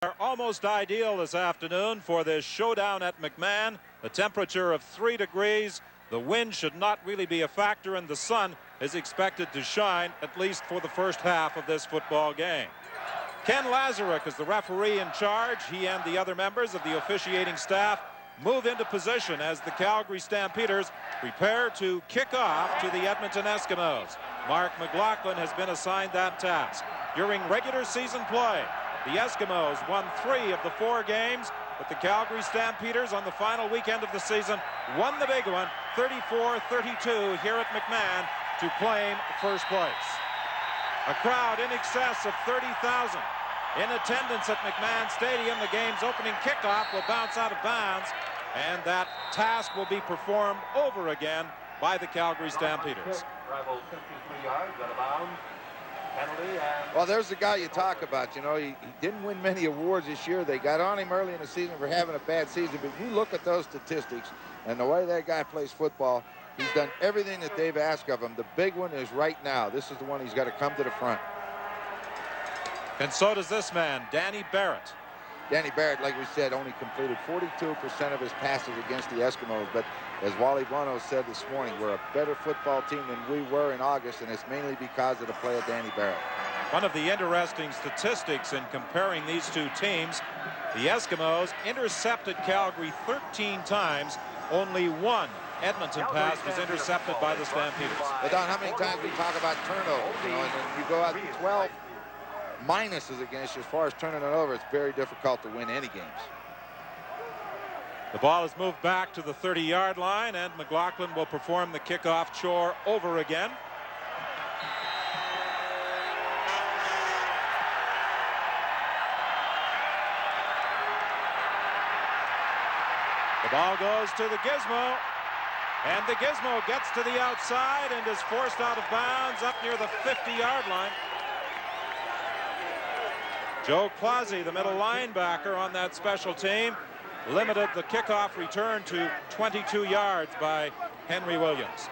are almost ideal this afternoon for this showdown at McMahon. The temperature of 3 degrees. The wind should not really be a factor, and the sun is expected to shine at least for the first half of this football game. Ken Lazaruk is the referee in charge. He and the other members of the officiating staff move into position as the Calgary Stampeders prepare to kick off to the Edmonton Eskimos. Mark McLaughlin has been assigned that task. During regular season play, the Eskimos won 3 of the 4 games, but the Calgary Stampeders on the final weekend of the season won the big one, 34-32 here at McMahon to claim first place. A crowd in excess of 30,000 in attendance at McMahon Stadium. The game's opening kickoff will bounce out of bounds, and that task will be performed over again by the Calgary Stampeders. Rival 53 yards out of bounds. Well, there's the guy you talk about. You know, he didn't win many awards this year. They got on him early in the season for having a bad season. But you look at those statistics and the way that guy plays football, he's done everything that they've asked of him. The big one is right now. This is the one he's got to come to the front. And so does this man, Danny Barrett. Danny Barrett, like we said, only completed 42% of his passes against the Eskimos. But as Wally Bono said this morning, we're a better football team than we were in August, and it's mainly because of the play of Danny Barrett. One of the interesting statistics in comparing these two teams, the Eskimos intercepted Calgary 13 times. Only one Edmonton pass was intercepted by the Stampeders. But Don, how many times we talk about turnovers, you know, and then you go out to 12 minuses against you as far as turning it over. It's very difficult to win any games. The ball is moved back to the 30-yard line, and McLaughlin will perform the kickoff chore over again. The ball goes to the Gizmo, and the Gizmo gets to the outside and is forced out of bounds up near the 50-yard line. Joe Clausey, the middle linebacker on that special team, limited the kickoff return to 22 yards by Henry Williams.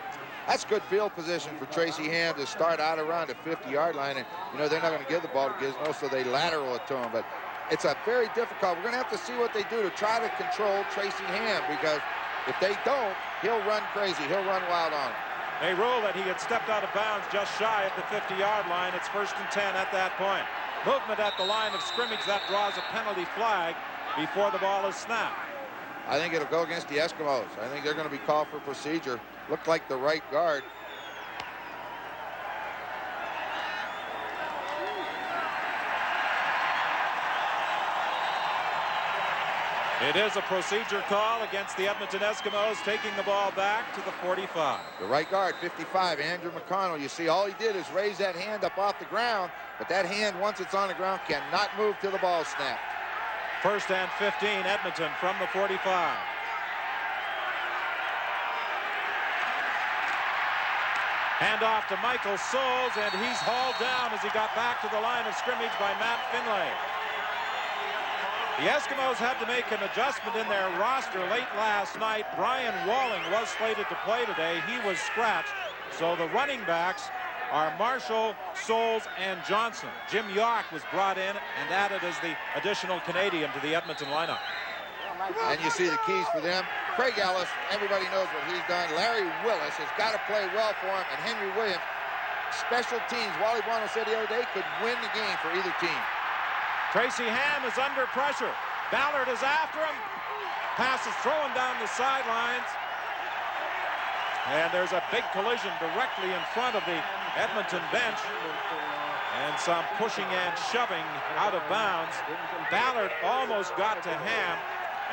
That's good field position for Tracy Ham to start out around the 50-yard line. And, you know, they're not going to give the ball to Gizmo, so they lateral it to him. But it's a very difficult. We're going to have to see what they do to try to control Tracy Ham, because if they don't, he'll run crazy. He'll run wild on him. They rule that he had stepped out of bounds just shy of the 50-yard line. It's 1st and 10 at that point. Movement at the line of scrimmage, that draws a penalty flag before the ball is snapped. I think it'll go against the Eskimos. I think they're going to be called for procedure. Looked like the right guard. It is a procedure call against the Edmonton Eskimos, taking the ball back to the 45. The right guard, 55, Andrew McConnell. You see, all he did is raise that hand up off the ground, but that hand, once it's on the ground, cannot move till the ball snapped. 1st and 15, Edmonton from the 45. Hand off to Michael Souls, and he's hauled down as he got back to the line of scrimmage by Matt Finlay. The Eskimos had to make an adjustment in their roster late last night. Brian Walling was slated to play today. He was scratched. So the running backs are Marshall, Souls, and Johnson. Jim York was brought in and added as the additional Canadian to the Edmonton lineup. And you see the keys for them. Craig Ellis, everybody knows what he's done. Larry Willis has got to play well for him. And Henry Williams, special teams, Wally Bono said the other day, could win the game for either team. Tracy Ham is under pressure. Ballard is after him. Pass is thrown down the sidelines. And there's a big collision directly in front of the Edmonton bench. And some pushing and shoving out of bounds. Ballard almost got to Ham,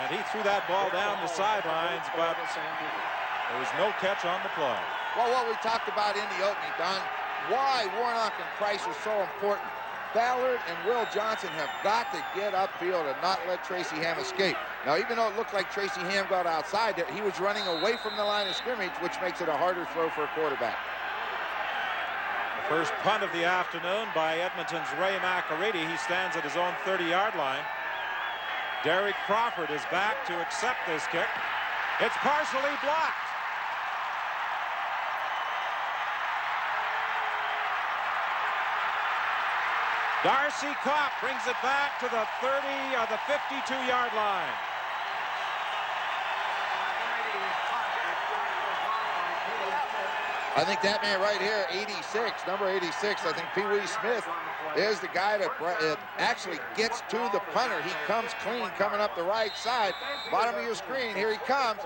and he threw that ball down the sidelines, but there was no catch on the play. Well, what we talked about in the opening, Don, why Warnock and Price are so important. Ballard and Will Johnson have got to get upfield and not let Tracy Ham escape. Now, even though it looked like Tracy Ham got outside, he was running away from the line of scrimmage, which makes it a harder throw for a quarterback. The first punt of the afternoon by Edmonton's Ray McAreedy. He stands at his own 30-yard line. Derek Crawford is back to accept this kick. It's partially blocked. Darcy Kopp brings it back to the 30 or the 52-yard line. I think that man right here, 86, number 86, I think Pee Wee Smith is the guy that actually gets to the punter. He comes clean coming up the right side. Bottom of your screen, here he comes.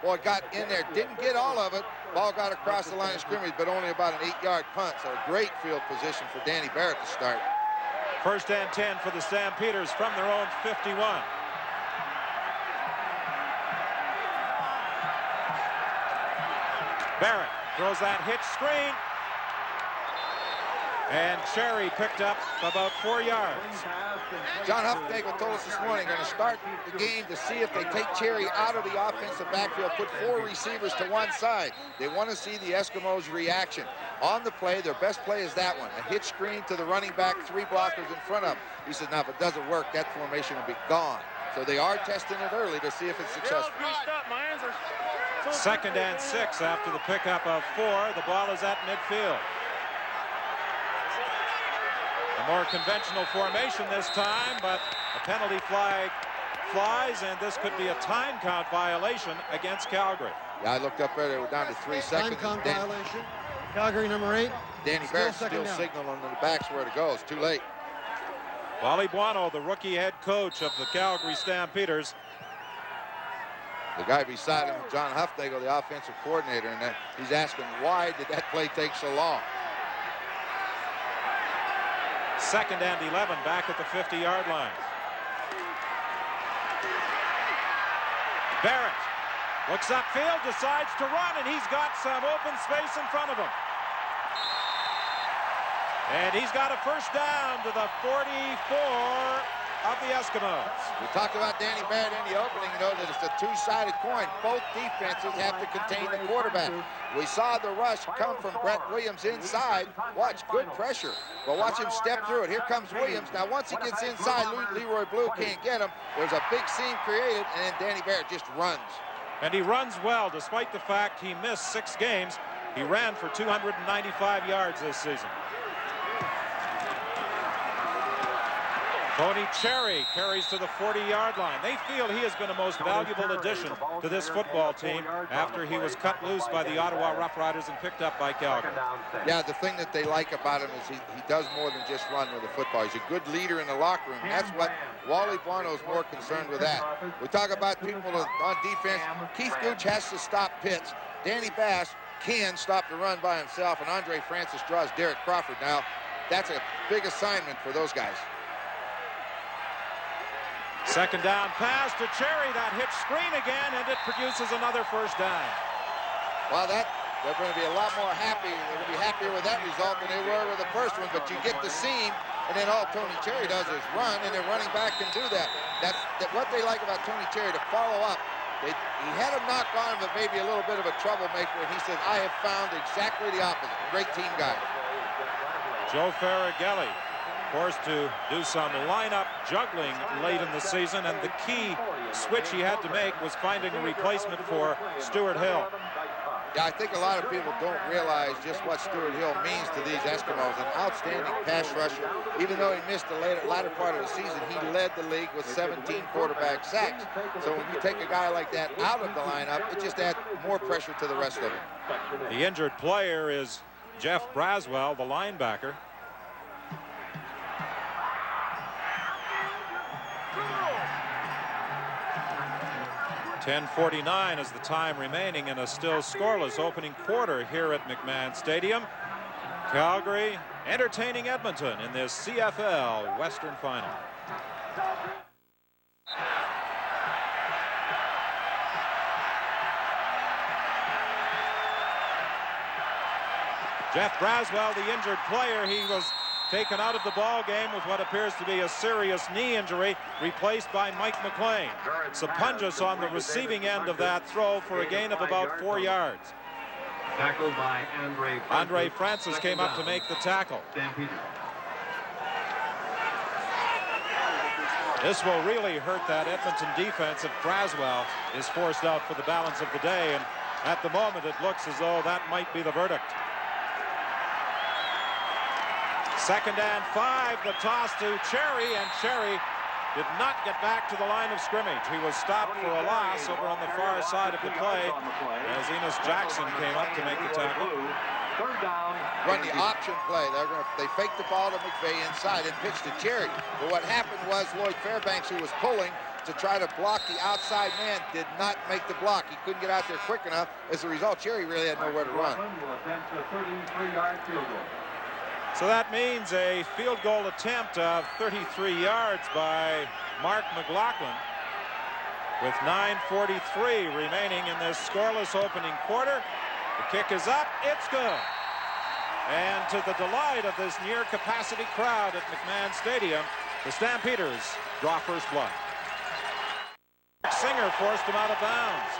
Boy, got in there, didn't get all of it. Ball got across the line of scrimmage, but only about an 8-yard punt. So a great field position for Danny Barrett to start. First and 10 for the Stampeders from their own 51. Barrett throws that hitch screen. And Cherry picked up about 4 yards. John Huffnagel told us this morning, going to start the game to see if they take Cherry out of the offensive backfield, put 4 receivers to one side. They want to see the Eskimos' reaction. On the play, their best play is that one, a hitch screen to the running back, 3 blockers in front of him. He said, now, if it doesn't work, that formation will be gone. So they are testing it early to see if it's successful. Second and 6 after the pickup of 4. The ball is at midfield. A more conventional formation this time, but a penalty flag flies, and this could be a time count violation against Calgary. Yeah, I looked up earlier. We're down to 3 seconds. Time count violation. Calgary number 8. Danny Barrett still signaling on the backs where to go. It's too late. Wally Buono, the rookie head coach of the Calgary Stampeders. The guy beside him, John Huffnagel, the offensive coordinator, and he's asking, why did that play take so long? Second and 11 back at the 50-yard line. Barrett looks upfield, decides to run, and he's got some open space in front of him. And he's got a first down to the 44 of the Eskimos. We talked about Danny Barrett in the opening. You know that it's a two-sided coin. Both defenses have to contain the quarterback. We saw the rush come from Brett Williams inside. Watch, good pressure. But watch him step through it. Here comes Williams. Now, once he gets inside, Leroy Blue can't get him. There's a big seam created, and then Danny Barrett just runs. And he runs well, despite the fact he missed 6 games. He ran for 295 yards this season. Tony Cherry carries to the 40-yard line. They feel he has been a most valuable addition to this football team after he was cut loose by the Ottawa Rough Riders and picked up by Calgary. Yeah, the thing that they like about him is he does more than just run with the football. He's a good leader in the locker room. That's what Wally Buono is more concerned with that. We talk about people on defense. Keith Gooch has to stop Pitts. Danny Bass can stop the run by himself, and Andre Francis draws Derek Crawford. Now, that's a big assignment for those guys. Second down pass to Cherry. That hitch screen again, and it produces another first down. Well, they're going to be a lot more happy. They're going to be happier with that result than they were with the first one. But you get the seam, and then all Tony Cherry does is run, and their running back can do that. That's what they like about Tony Cherry, to follow up. He had him knocked on him, but maybe a little bit of a troublemaker, and he said, I have found exactly the opposite. Great team guy. Joe Farragelli forced to do some lineup juggling late in the season, and the key switch he had to make was finding a replacement for Stuart Hill. Yeah, I think a lot of people don't realize just what Stuart Hill means to these Eskimos. An outstanding pass rusher. Even though he missed the latter part of the season, he led the league with 17 quarterback sacks. So when you take a guy like that out of the lineup, it just adds more pressure to the rest of them. The injured player is Jeff Braswell, the linebacker. 10:49 is the time remaining in a still scoreless opening quarter here at McMahon Stadium. Calgary entertaining Edmonton in this CFL Western Final. Jeff Braswell, the injured player, he was taken out of the ball game with what appears to be a serious knee injury, replaced by Mike McLean. Sapunjas on the receiving end of that throw for a gain of about 4 yards. Tackled by Andre Francis came up to make the tackle. This will really hurt that Edmonton defense if Braswell is forced out for the balance of the day, and at the moment it looks as though that might be the verdict. 2nd and 5. The toss to Cherry, and Cherry did not get back to the line of scrimmage. He was stopped for a loss over on the far side of the play as Enos Jackson came up to make the tackle. Run the option play. They faked the ball to McVay inside and pitched to Cherry. But what happened was Lloyd Fairbanks, who was pulling to try to block the outside man, did not make the block. He couldn't get out there quick enough. As a result, Cherry really had nowhere to run. So that means a field goal attempt of 33 yards by Mark McLaughlin with 9:43 remaining in this scoreless opening quarter. The kick is up. It's good. And to the delight of this near-capacity crowd at McMahon Stadium, the Stampeders draw first blood. Singer forced him out of bounds.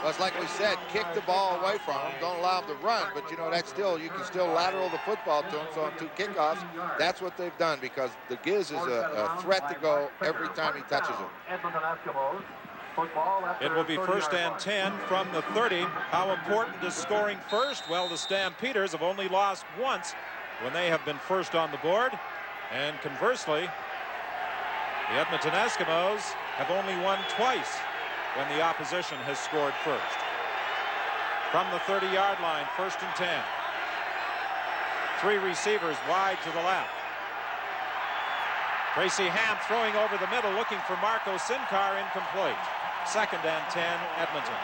Well, it's like we said, kick the ball away from him. Don't allow him to run. But, you know, that's still, you can still lateral the football to him. So on 2 kickoffs, that's what they've done, because the Giz is a threat to go every time he touches it. Edmonton Eskimos. It will be 1st and 10 from the 30. How important is scoring first? Well, the Stampeders have only lost once when they have been first on the board. And conversely, the Edmonton Eskimos have only won twice when the opposition has scored first. From the 30-yard line, 1st and 10. 3 receivers wide to the left. Tracy Ham throwing over the middle, looking for Marco Sincar, incomplete. 2nd and 10, Edmonton.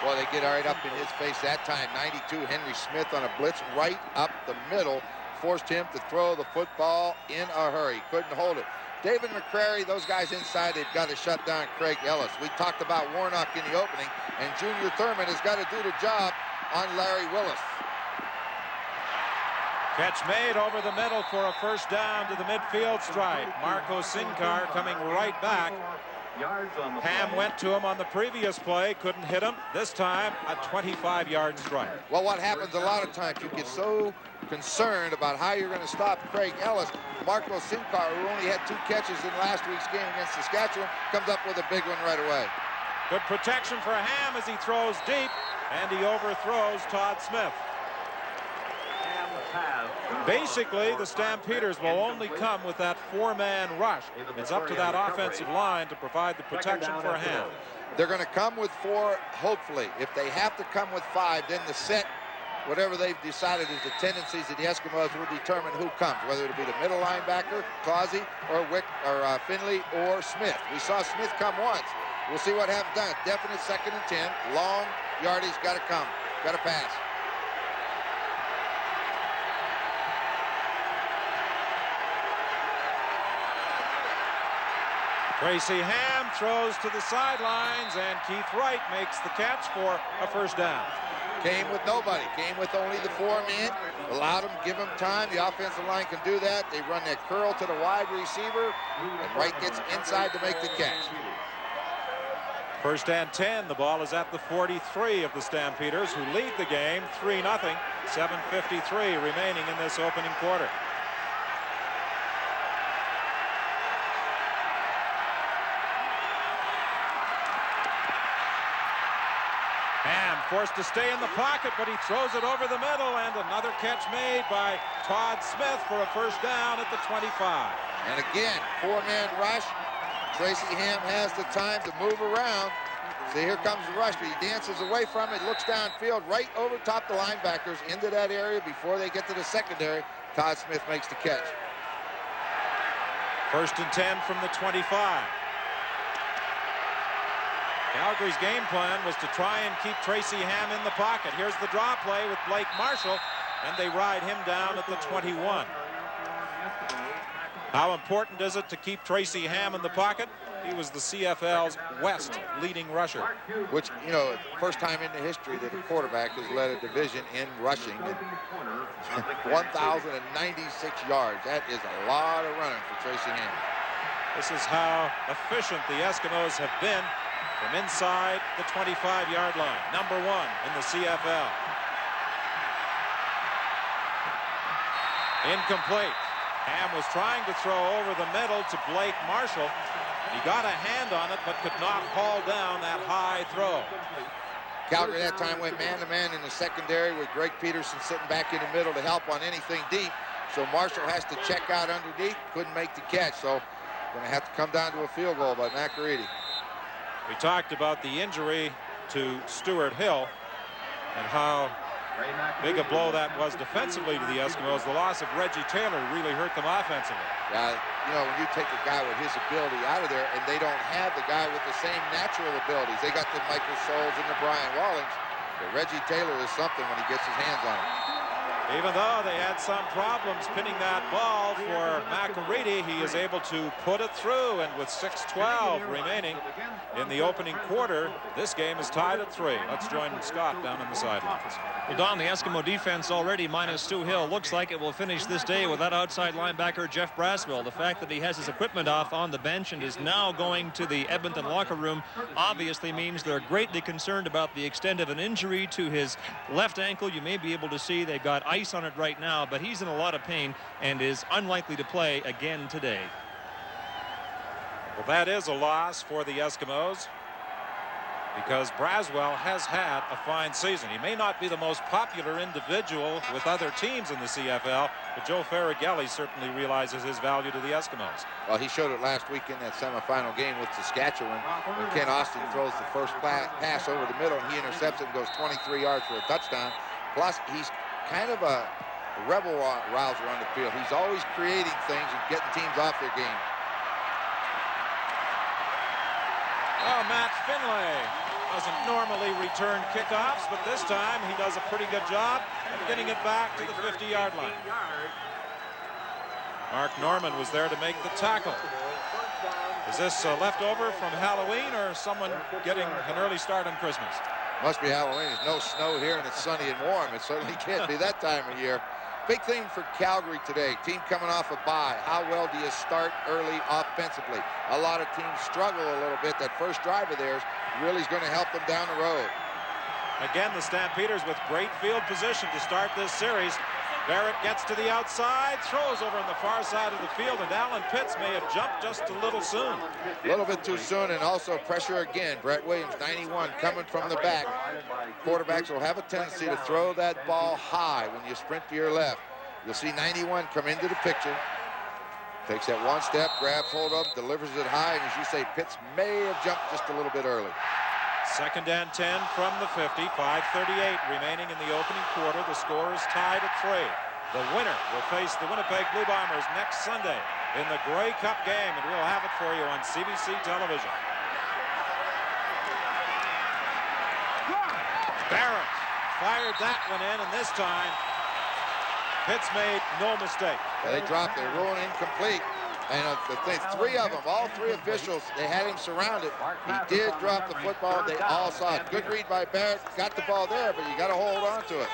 Well, they get right up in his face that time. 92, Henry Smith on a blitz right up the middle. Forced him to throw the football in a hurry. Couldn't hold it. David McCrary, those guys inside, they've got to shut down Craig Ellis. We talked about Warnock in the opening, and Junior Thurman has got to do the job on Larry Willis. Catch made over the middle for a first down to the midfield stripe. Marco Sincar coming right back. Ham went to him on the previous play, couldn't hit him. This time, a 25-yard strike. Well, what happens a lot of times, you get so concerned about how you're going to stop Craig Ellis. Marco Sincar, who only had 2 catches in last week's game against Saskatchewan, comes up with a big one right away. Good protection for Ham as he throws deep, and he overthrows Todd Smith. Basically, the Stampeders will only come with that 4-man rush. It's up to that offensive line to provide the protection for Ham. They're going to come with 4, hopefully. If they have to come with 5, then the set, whatever they've decided is the tendencies of the Eskimos, will determine who comes, whether it'll be the middle linebacker, Clausey, or Finley, or Smith. We saw Smith come once. We'll see what happens done. Definite 2nd and 10. Long yardage, got to come. Got to pass. Tracy Ham throws to the sidelines, and Keith Wright makes the catch for a first down. Came with nobody. Came with only the 4-man. Allowed him, give him time. The offensive line can do that. They run that curl to the wide receiver, and Wright gets inside to make the catch. 1st and 10. The ball is at the 43 of the Stampeders, who lead the game 3-0. 7:53 remaining in this opening quarter. Ham forced to stay in the pocket, but he throws it over the middle, and another catch made by Todd Smith for a first down at the 25. And again, 4-man rush. Tracy Ham has the time to move around. See, here comes the rush, but he dances away from it, looks downfield, right over top the linebackers into that area before they get to the secondary. Todd Smith makes the catch. 1st and 10 from the 25. Calgary's game plan was to try and keep Tracy Ham in the pocket. Here's the draw play with Blake Marshall, and they ride him down at the 21. How important is it to keep Tracy Ham in the pocket? He was the CFL's West leading rusher. Which, you know, first time in the history that a quarterback has led a division in rushing. 1,096 yards. That is a lot of running for Tracy Ham. This is how efficient the Eskimos have been from inside the 25-yard line. Number 1 in the CFL. Incomplete. Ham was trying to throw over the middle to Blake Marshall. He got a hand on it, but could not haul down that high throw. Calgary that time went man-to-man in the secondary with Greg Peterson sitting back in the middle to help on anything deep. So Marshall has to check out underneath. Couldn't make the catch. So going to have to come down to a field goal by McAreedy. We talked about the injury to Stuart Hill and how big a blow that was defensively to the Eskimos. The loss of Reggie Taylor really hurt them offensively. Yeah, you know, when you take a guy with his ability out of there and they don't have the guy with the same natural abilities. They got the Michael Souls and the Brian Wallings. But Reggie Taylor is something when he gets his hands on it. Even though they had some problems pinning that ball for McAreedy, he is able to put it through, and with 6:12 remaining in the opening quarter, this game is tied at 3. Let's join Scott down on the sidelines. Well, Don, the Eskimo defense already minus Stu Hill. Looks like it will finish this day with that outside linebacker, Jeff Braswell. The fact that he has his equipment off on the bench and is now going to the Edmonton locker room obviously means they're greatly concerned about the extent of an injury to his left ankle. You may be able to see they've got ice on it right now, but he's in a lot of pain and is unlikely to play again today. Well, that is a loss for the Eskimos because Braswell has had a fine season. He may not be the most popular individual with other teams in the CFL, but Joe Farragelli certainly realizes his value to the Eskimos. Well, he showed it last week in that semifinal game with Saskatchewan when Ken Austin throws the first pass over the middle and he intercepts it and goes 23 yards for a touchdown. Plus, he's kind of a rebel rouser on the field. He's always creating things and getting teams off their game. Oh, Matt Finlay doesn't normally return kickoffs, but this time he does a pretty good job of getting it back to the 50-yard line. Mark Norman was there to make the tackle. Is this leftover from Halloween or someone getting an early start on Christmas? Must be Halloween. There's no snow here and it's sunny and warm. It certainly can't be that time of year. Big thing for Calgary today. Team coming off a bye. How well do you start early offensively? A lot of teams struggle a little bit. That first drive of theirs really is going to help them down the road. Again, the Stampeders with great field position to start this series. Barrett gets to the outside, throws over on the far side of the field, and Alan Pitts may have jumped just a little soon. A little bit too soon, and also pressure again. Brett Williams, 91, coming from the back. Quarterbacks will have a tendency to throw that ball high when you sprint to your left. You'll see 91 come into the picture. Takes that one step, grabs hold of, delivers it high, and as you say, Pitts may have jumped just a little bit early. 2nd and 10 from the 50, 5:38 remaining in the opening quarter. The score is tied at 3. The winner will face the Winnipeg Blue Bombers next Sunday in the Grey Cup game, and we'll have it for you on CBC television. Barrett fired that one in, and this time Pitts made no mistake. They dropped their rule incomplete. And the thing, 3 of them, all 3 officials, they had him surrounded. He did drop the football. They all saw it. Good read by Barrett. Got the ball there, but you got to hold on to it.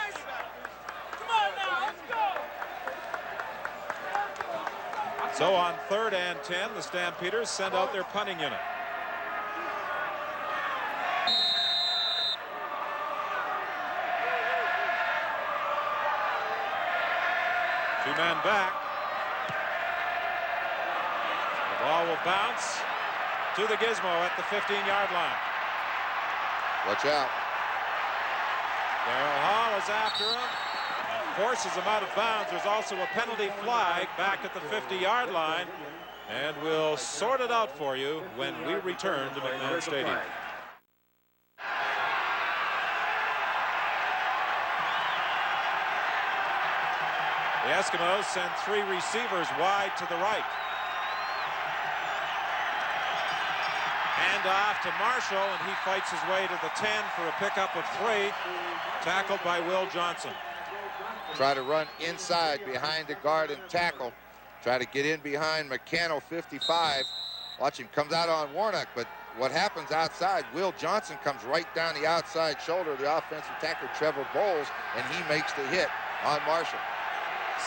So on 3rd and 10, the Stampeders send out their punting unit. Two men back. The ball will bounce to the gizmo at the 15-yard line. Watch out. Darryl Hall is after him and forces him out of bounds. There's also a penalty flag back at the 50-yard line, and we'll sort it out for you when we return to McMahon Stadium. The Eskimos send 3 receivers wide to the right. Hand off to Marshall, and he fights his way to the 10 for a pickup of 3. Tackled by Will Johnson. Try to run inside behind the guard and tackle. Try to get in behind McCannell, 55. Watch him, comes out on Warnock, but what happens outside, Will Johnson comes right down the outside shoulder of the offensive tackler, Trevor Bowles, and he makes the hit on Marshall.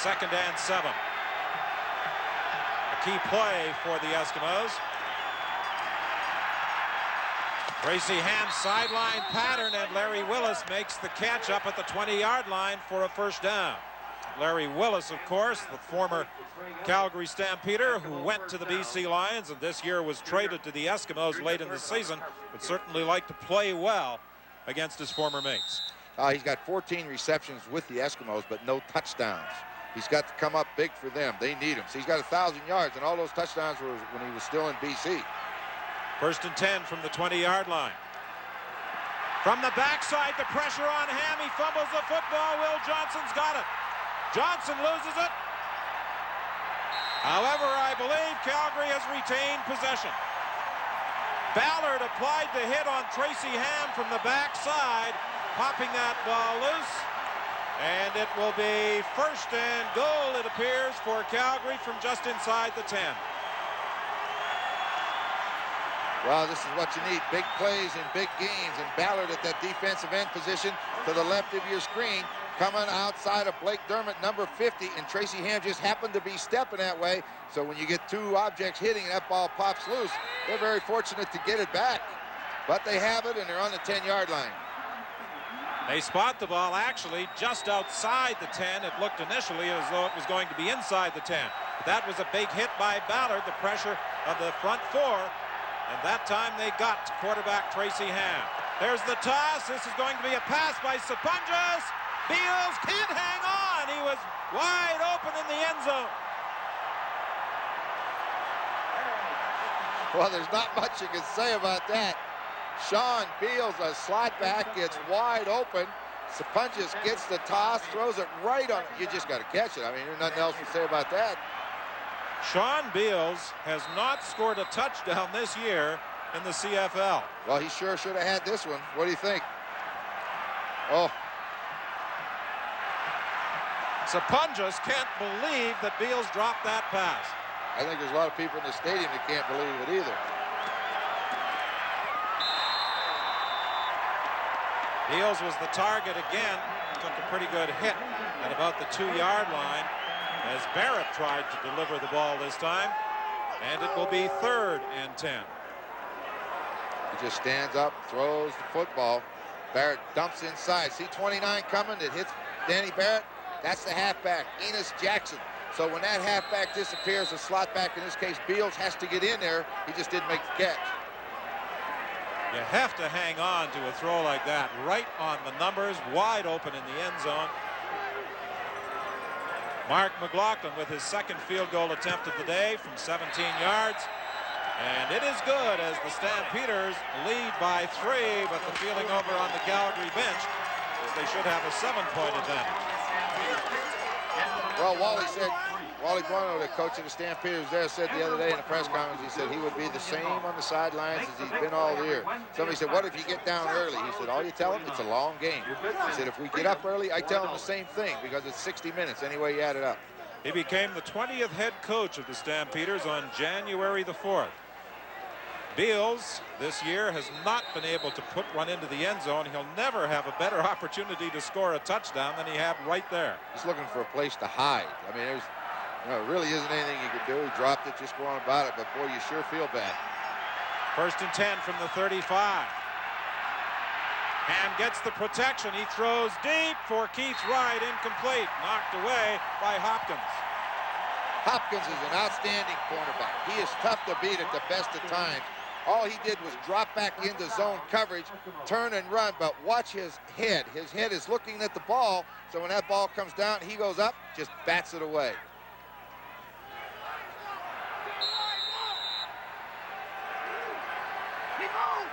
2nd and 7. A key play for the Eskimos. Tracy Ham's sideline pattern, and Larry Willis makes the catch up at the 20-yard line for a first down. Larry Willis, of course, the former Calgary Stampeder who went to the BC Lions and this year was traded to the Eskimos late in the season, would certainly like to play well against his former mates. He's got 14 receptions with the Eskimos, but no touchdowns. He's got to come up big for them. They need him. So he's got 1,000 yards, and all those touchdowns were when he was still in BC. 1st and 10 from the 20-yard line. From the backside, the pressure on Ham. He fumbles the football. Will Johnson's got it. Johnson loses it. However, I believe Calgary has retained possession. Ballard applied the hit on Tracy Ham from the backside, popping that ball loose. And it will be 1st and goal, it appears, for Calgary from just inside the 10. Well, this is what you need. Big plays and big games. And Ballard at that defensive end position to the left of your screen, coming outside of Blake Dermott, number 50. And Tracy Ham just happened to be stepping that way. So when you get two objects hitting and that ball pops loose, they're very fortunate to get it back. But they have it, and they're on the 10-yard line. They spot the ball actually just outside the 10. It looked initially as though it was going to be inside the 10. But that was a big hit by Ballard, the pressure of the front four. And that time they got to quarterback Tracy Ham. There's the toss. This is going to be a pass by Sapunjas. Beals can't hang on. He was wide open in the end zone. Well, there's not much you can say about that. Sean Beals, a slot back, gets wide open. Sapunjas gets the toss, throws it right on. You just got to catch it. I mean, there's nothing else to say about that. Sean Beals has not scored a touchdown this year in the CFL. Well, he sure should have had this one. What do you think? Oh. Sapunjas can't believe that Beals dropped that pass. I think there's a lot of people in the stadium that can't believe it either. Beals was the target again. Took a pretty good hit at about the 2-yard line as Barrett tried to deliver the ball this time. And it will be 3rd and 10. He just stands up, throws the football. Barrett dumps inside. See 29 coming. It hits Danny Barrett. That's the halfback, Enos Jackson. So when that halfback disappears, the slot back, in this case Beals, has to get in there. He just didn't make the catch. You have to hang on to a throw like that, right on the numbers, wide open in the end zone. Mark McLaughlin with his 2nd field goal attempt of the day from 17 yards. And it is good as the Stampeders lead by 3, but the feeling over on the Calgary bench is they should have a 7-point advantage. Well, Wally Buono, the coach of the Stampeders there, said the other day in the press conference, he said he would be the same on the sidelines as he's been all year. Somebody said, what if you get down early? He said, all you tell them, it's a long game. He said, if we get up early, I tell them the same thing because it's 60 minutes anyway you add it up. He became the 20th head coach of the Stampeders on January the 4th. Beals this year has not been able to put one into the end zone. He'll never have a better opportunity to score a touchdown than he had right there. He's looking for a place to hide. I mean, there really isn't anything he could do. He dropped it, just going about it, but boy, you sure feel bad. 1st and 10 from the 35. Ham gets the protection. He throws deep for Keith Wright, incomplete, knocked away by Hopkins. Hopkins is an outstanding cornerback. He is tough to beat at the best of times. All he did was drop back into zone coverage, turn and run, but watch his head. His head is looking at the ball, so when that ball comes down, he goes up, just bats it away. He moved!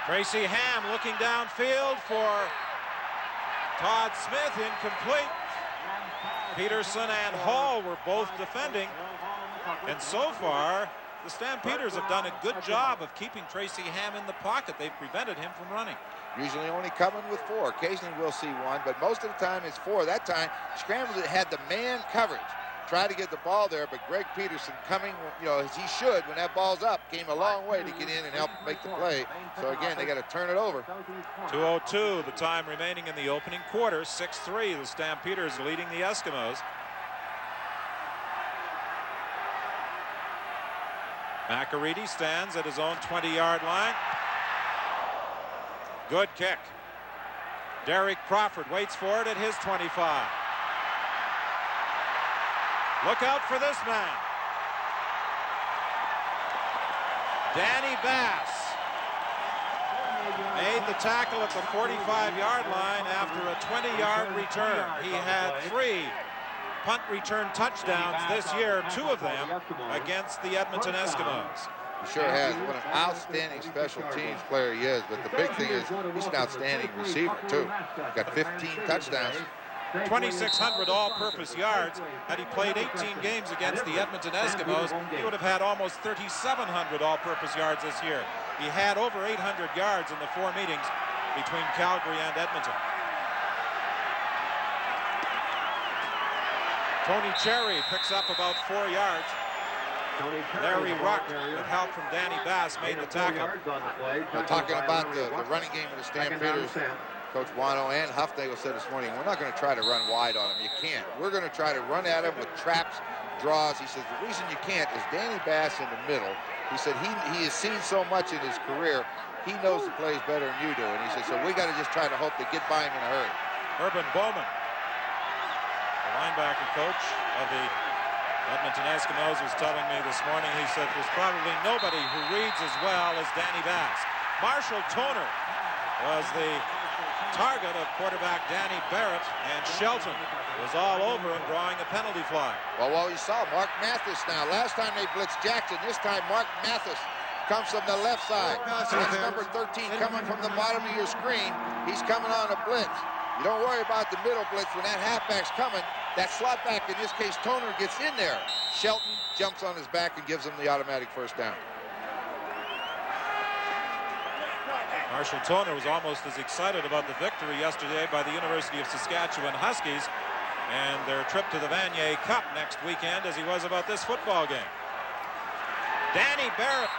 Tracy Ham looking downfield for Todd Smith, incomplete. Peterson and Hall were both defending. And so far, the Stampeders have done a good job of keeping Tracy Ham in the pocket. They've prevented him from running. Usually only coming with 4. Occasionally we'll see 1, but most of the time it's 4. That time, scrambled it, had the man coverage. Tried to get the ball there, but Greg Peterson coming, as he should when that ball's up, came a long way to get in and help make the play. So again, they got to turn it over. 2:02, the time remaining in the opening quarter. 6-3, the Stampeders leading the Eskimos. McAreedy stands at his own 20-yard line. Good kick. Derek Crawford waits for it at his 25. Look out for this man. Danny Bass. made the tackle at the 45-yard line after a 20-yard return. He had 3 punt return touchdowns this year, 2 of them against the Edmonton Eskimos. He sure has. What an outstanding special teams player he is. But the big thing is he's an outstanding receiver, too. Got 15 touchdowns. 2,600 all-purpose yards. Had he played 18 games against the Edmonton Eskimos, he would have had almost 3,700 all-purpose yards this year. He had over 800 yards in the 4 meetings between Calgary and Edmonton. Tony Cherry picks up about 4 yards. Larry Ruck, with help from Danny Bass, made the tackle. Now, talking about the running game of the Stampeders, Coach Wano and Huffnagel said this morning, we're not going to try to run wide on him. You can't. We're going to try to run at him with traps, draws. He says the reason you can't is Danny Bass in the middle. He said he has seen so much in his career. He knows the plays better than you do. And he said, so we got to just try to hope to get by him in a hurry. Urban Bowman, the linebacker coach of the Edmonton Eskimos, was telling me this morning, he said there's probably nobody who reads as well as Danny Bass. Marshall Toner was the target of quarterback Danny Barrett, and Shelton was all over him, drawing a penalty flag. Well, you saw Mark Mathis now. Last time they blitzed Jackson. This time Mark Mathis comes from the left side. That's number 13 coming from the bottom of your screen. He's coming on a blitz. You don't worry about the middle blitz when that halfback's coming. That slot back, in this case, Toner, gets in there. Shelton jumps on his back and gives him the automatic first down. Marshall Toner was almost as excited about the victory yesterday by the University of Saskatchewan Huskies and their trip to the Vanier Cup next weekend as he was about this football game. Danny Barrett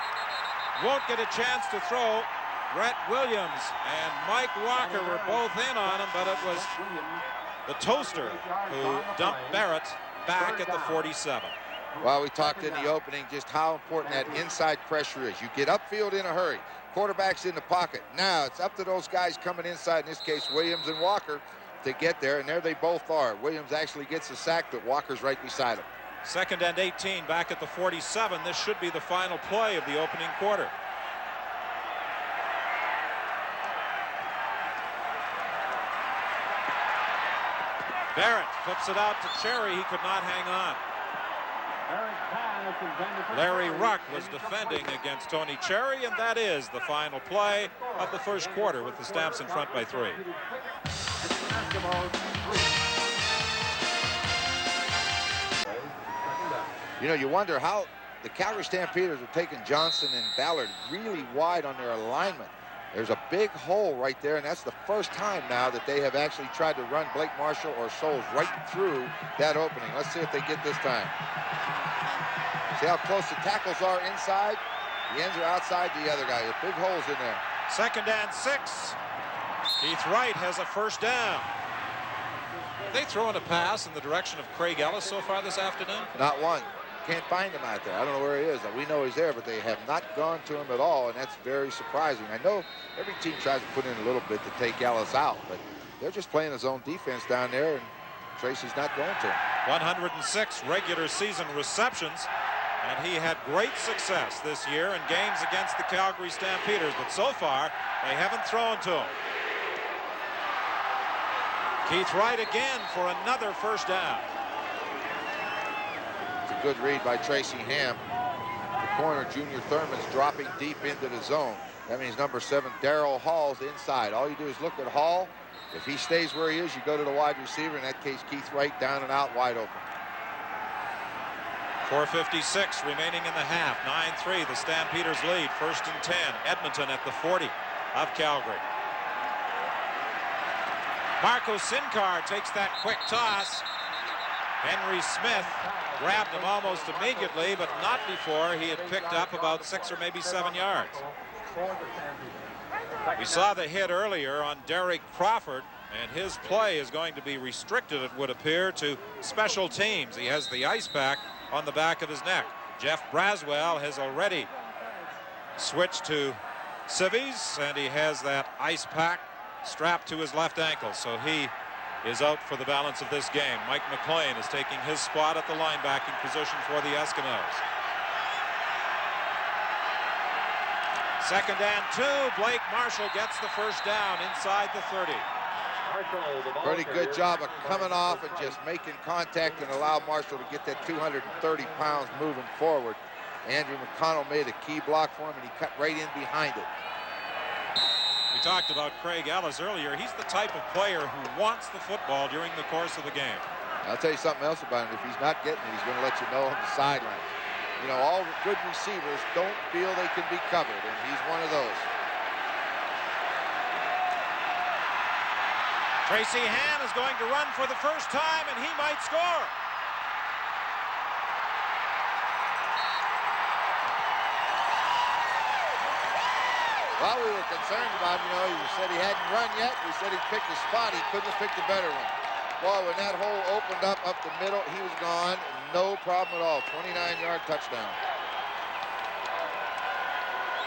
won't get a chance to throw. Brett Williams and Mike Walker were both in on him, but it was the toaster who dumped Barrett back at the 47. Well, we talked in the opening just how important that inside pressure is. You get upfield in a hurry. Quarterback's in the pocket. Now it's up to those guys coming inside, in this case Williams and Walker, to get there, and there they both are. Williams actually gets a sack, but Walker's right beside him. 2nd and 18 back at the 47. This should be the final play of the opening quarter. Barrett flips it out to Cherry. He could not hang on. Larry Ruck was defending against Tony Cherry, and that is the final play of the first quarter with the Stamps in front by 3. You know, you wonder how the Calgary Stampeders are taking Johnson and Ballard really wide on their alignment. There's a big hole right there, and that's the first time now that they have actually tried to run Blake Marshall or Souls right through that opening. Let's see if they get this time. See how close the tackles are inside? The ends are outside the other guy. There's big holes in there. 2nd and 6. Keith Wright has a first down. Have they thrown a pass in the direction of Craig Ellis so far this afternoon? Not one. Can't find him out there. I don't know where he is. We know he's there, but they have not gone to him at all, and that's very surprising. I know every team tries to put in a little bit to take Ellis out, but they're just playing his own defense down there, and Tracy's not going to him. 106 regular season receptions, and he had great success this year in games against the Calgary Stampeders, but so far they haven't thrown to him. Keith Wright again for another first down. It's a good read by Tracy Ham. The corner, Junior Thurman's dropping deep into the zone. That means number 7, Darryl Hall's inside. All you do is look at Hall. If he stays where he is, you go to the wide receiver. In that case, Keith Wright down and out wide open. 4:56 remaining in the half. 9-3, the Stampeders lead. 1st and 10. Edmonton at the 40 of Calgary. Marco Sincar takes that quick toss. Henry Smith grabbed him almost immediately, but not before he had picked up about 6 or maybe 7 yards. We saw the hit earlier on Derek Crawford, and his play is going to be restricted, it would appear, to special teams. He has the ice pack on the back of his neck. Jeff Braswell has already switched to civvies, and he has that ice pack strapped to his left ankle, so he is out for the balance of this game. Mike McLean is taking his spot at the linebacking position for the Eskimos. 2nd and 2. Blake Marshall gets the first down inside the 30. Pretty good job of coming off and just making contact and allow Marshall to get that 230 pounds moving forward. Andrew McConnell made a key block for him, and he cut right in behind it. We talked about Craig Ellis earlier. He's the type of player who wants the football during the course of the game. I'll tell you something else about him. If he's not getting it, he's going to let you know on the sidelines. You know, all good receivers don't feel they can be covered, and he's one of those. Tracy Ham is going to run for the first time, and he might score. Well, we were concerned about him. You know, he said he hadn't run yet. We said he'd picked a spot. He couldn't have picked a better one. Boy, when that hole opened up the middle, he was gone. No problem at all. 29-yard touchdown.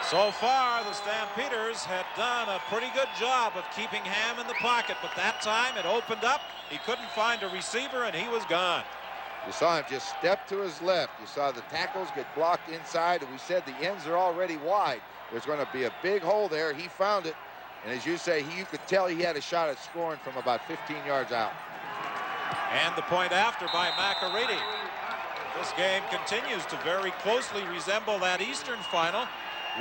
So far, the Stampeders had done a pretty good job of keeping Ham in the pocket, but that time it opened up. He couldn't find a receiver, and he was gone. You saw him just step to his left. You saw the tackles get blocked inside, and we said the ends are already wide. There's going to be a big hole there. He found it, and as you say, you could tell he had a shot at scoring from about 15 yards out. And the point after by McAreedy. This game continues to very closely resemble that Eastern final.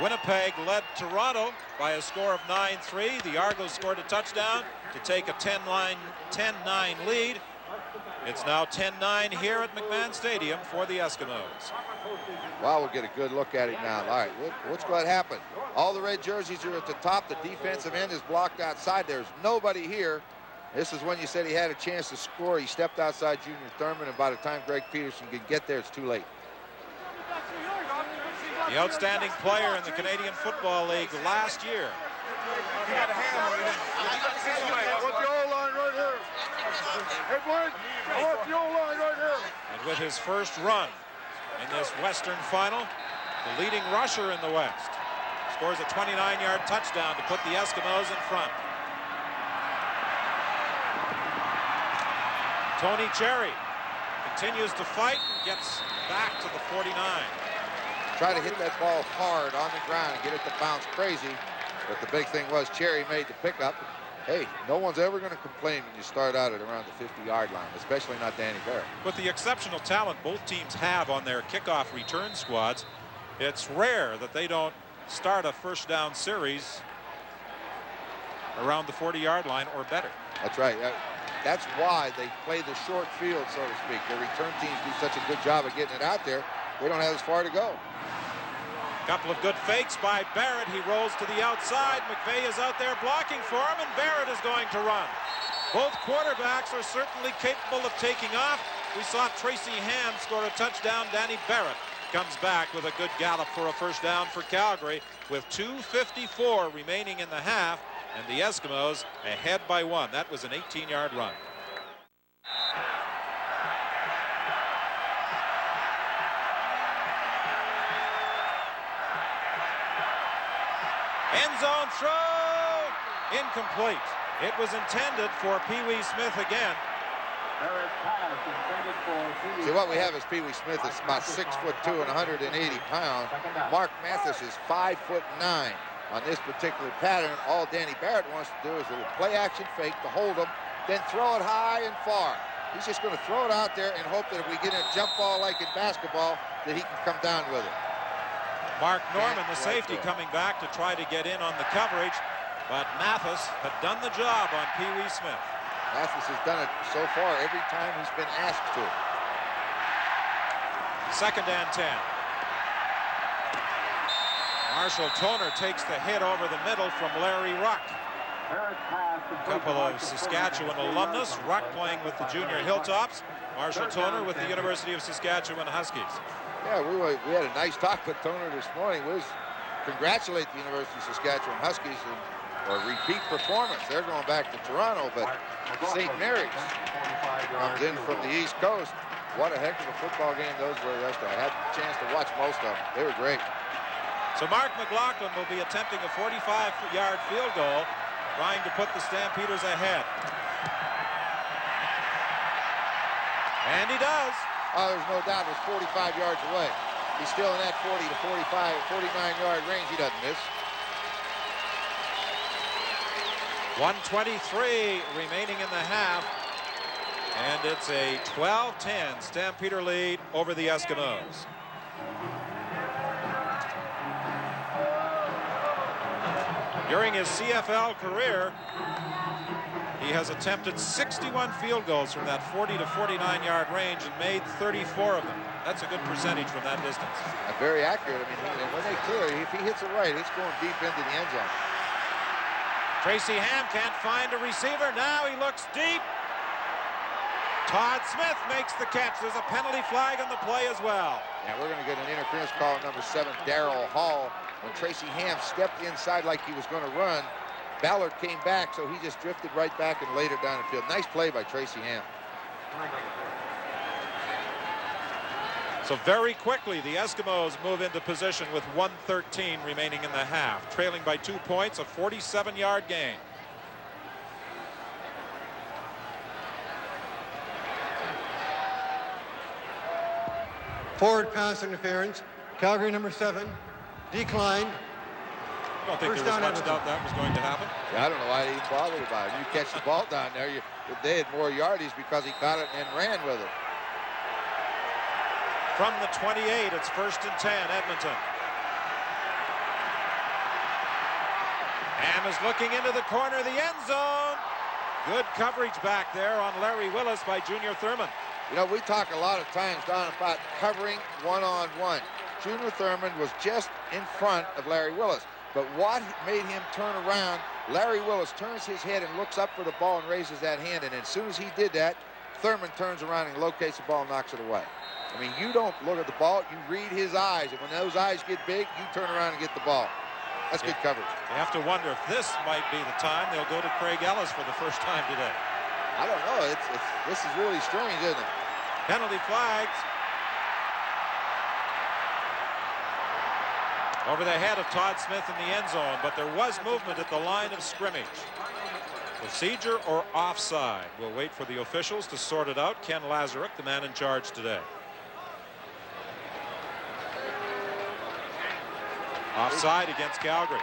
Winnipeg led Toronto by a score of 9-3. The Argos scored a touchdown to take a 10-9 lead. It's now 10-9 here at McMahon Stadium for the Eskimos. Well, we'll get a good look at it now. All right, what's going to happen? All the red jerseys are at the top. The defensive end is blocked outside. There's nobody here. This is when you said he had a chance to score. He stepped outside Junior Thurman, and by the time Greg Peterson could get there, it's too late. The outstanding player in the Canadian Football League last year. You got a hand on it. I want the O-line right here. Hey, Blake, I want the O-line right here. And with his first run in this Western final, the leading rusher in the West scores a 29-yard touchdown to put the Eskimos in front. Tony Cherry continues to fight and gets back to the 49. Try to hit that ball hard on the ground and get it to bounce crazy. But the big thing was Cherry made the pickup. Hey, no one's ever going to complain when you start out at around the 50-yard line, especially not Danny Barrett. With the exceptional talent both teams have on their kickoff return squads, it's rare that they don't start a first down series around the 40-yard line or better. That's right. That's why they play the short field, so to speak. The return teams do such a good job of getting it out there. They don't have as far to go. Couple of good fakes by Barrett. He rolls to the outside. McVay is out there blocking for him, and Barrett is going to run. Both quarterbacks are certainly capable of taking off. We saw Tracy Ham score a touchdown. Danny Barrett comes back with a good gallop for a first down for Calgary with 2:54 remaining in the half, and the Eskimos ahead by 1. That was an 18-yard run. End zone throw, incomplete. It was intended for Pee Wee Smith again. See, what we have is Pee Wee Smith is about 6'2" and 180 pounds. Mark Mathis is 5'9". On this particular pattern, all Danny Barrett wants to do is a little play action fake to hold him, then throw it high and far. He's just going to throw it out there and hope that if we get a jump ball like in basketball, that he can come down with it. Mark Norman, the safety, coming back to try to get in on the coverage, but Mathis had done the job on Pee Wee Smith. Mathis has done it so far every time he's been asked to. 2nd and 10. Marshall Toner takes the hit over the middle from Larry Ruck. A couple of Saskatchewan alumnus, Ruck playing with the junior Hilltops, Marshall Toner with the University of Saskatchewan Huskies. Yeah, we had a nice talk with Toner this morning. We congratulate the University of Saskatchewan Huskies for a repeat performance. They're going back to Toronto, but St. Mary's comes in from the East Coast. What a heck of a football game those were yesterday. I had a chance to watch most of them. They were great. So Mark McLaughlin will be attempting a 45-yard field goal, trying to put the Stampeders ahead. And he does. Oh, there's no doubt it was 45 yards away. He's still in that 40 to 45, 49-yard range. He doesn't miss. 1:23 remaining in the half. And it's a 12-10 Stampeder lead over the Eskimos. During his CFL career, he has attempted 61 field goals from that 40 to 49-yard range and made 34 of them. That's a good percentage from that distance. Very accurate. I mean, when they clear, if he hits it right, it's going deep into the end zone. Tracy Ham can't find a receiver. Now he looks deep. Todd Smith makes the catch. There's a penalty flag on the play as well. Yeah, we're going to get an interference call on number 7, Darrell Hall. When Tracy Ham stepped inside like he was going to run, Ballard came back, so he just drifted right back and laid it down the field. Nice play by Tracy Ham. So very quickly, the Eskimos move into position with 1:13 remaining in the half, trailing by 2 points, a 47-yard gain. Forward pass interference. Calgary number 7 declined. I don't think there was much doubt that was going to happen. Yeah, I don't know why they even bothered about it. You catch the ball down there, they had more yardage because he caught it and ran with it. From the 28, it's 1st and 10, Edmonton. Ham is looking into the corner of the end zone. Good coverage back there on Larry Willis by Junior Thurman. You know, we talk a lot of times, Don, about covering one-on-one. Junior Thurman was just in front of Larry Willis. But what made him turn around, Larry Willis turns his head and looks up for the ball and raises that hand. And as soon as he did that, Thurman turns around and locates the ball and knocks it away. I mean, you don't look at the ball, you read his eyes. And when those eyes get big, you turn around and get the ball. That's good coverage. You have to wonder if this might be the time they'll go to Craig Ellis for the first time today. I don't know. This is really strange, isn't it? Penalty flags. Over the head of Todd Smith in the end zone, but there was movement at the line of scrimmage. Procedure or offside? We'll wait for the officials to sort it out. Ken Lazaruk, the man in charge today. Offside against Calgary.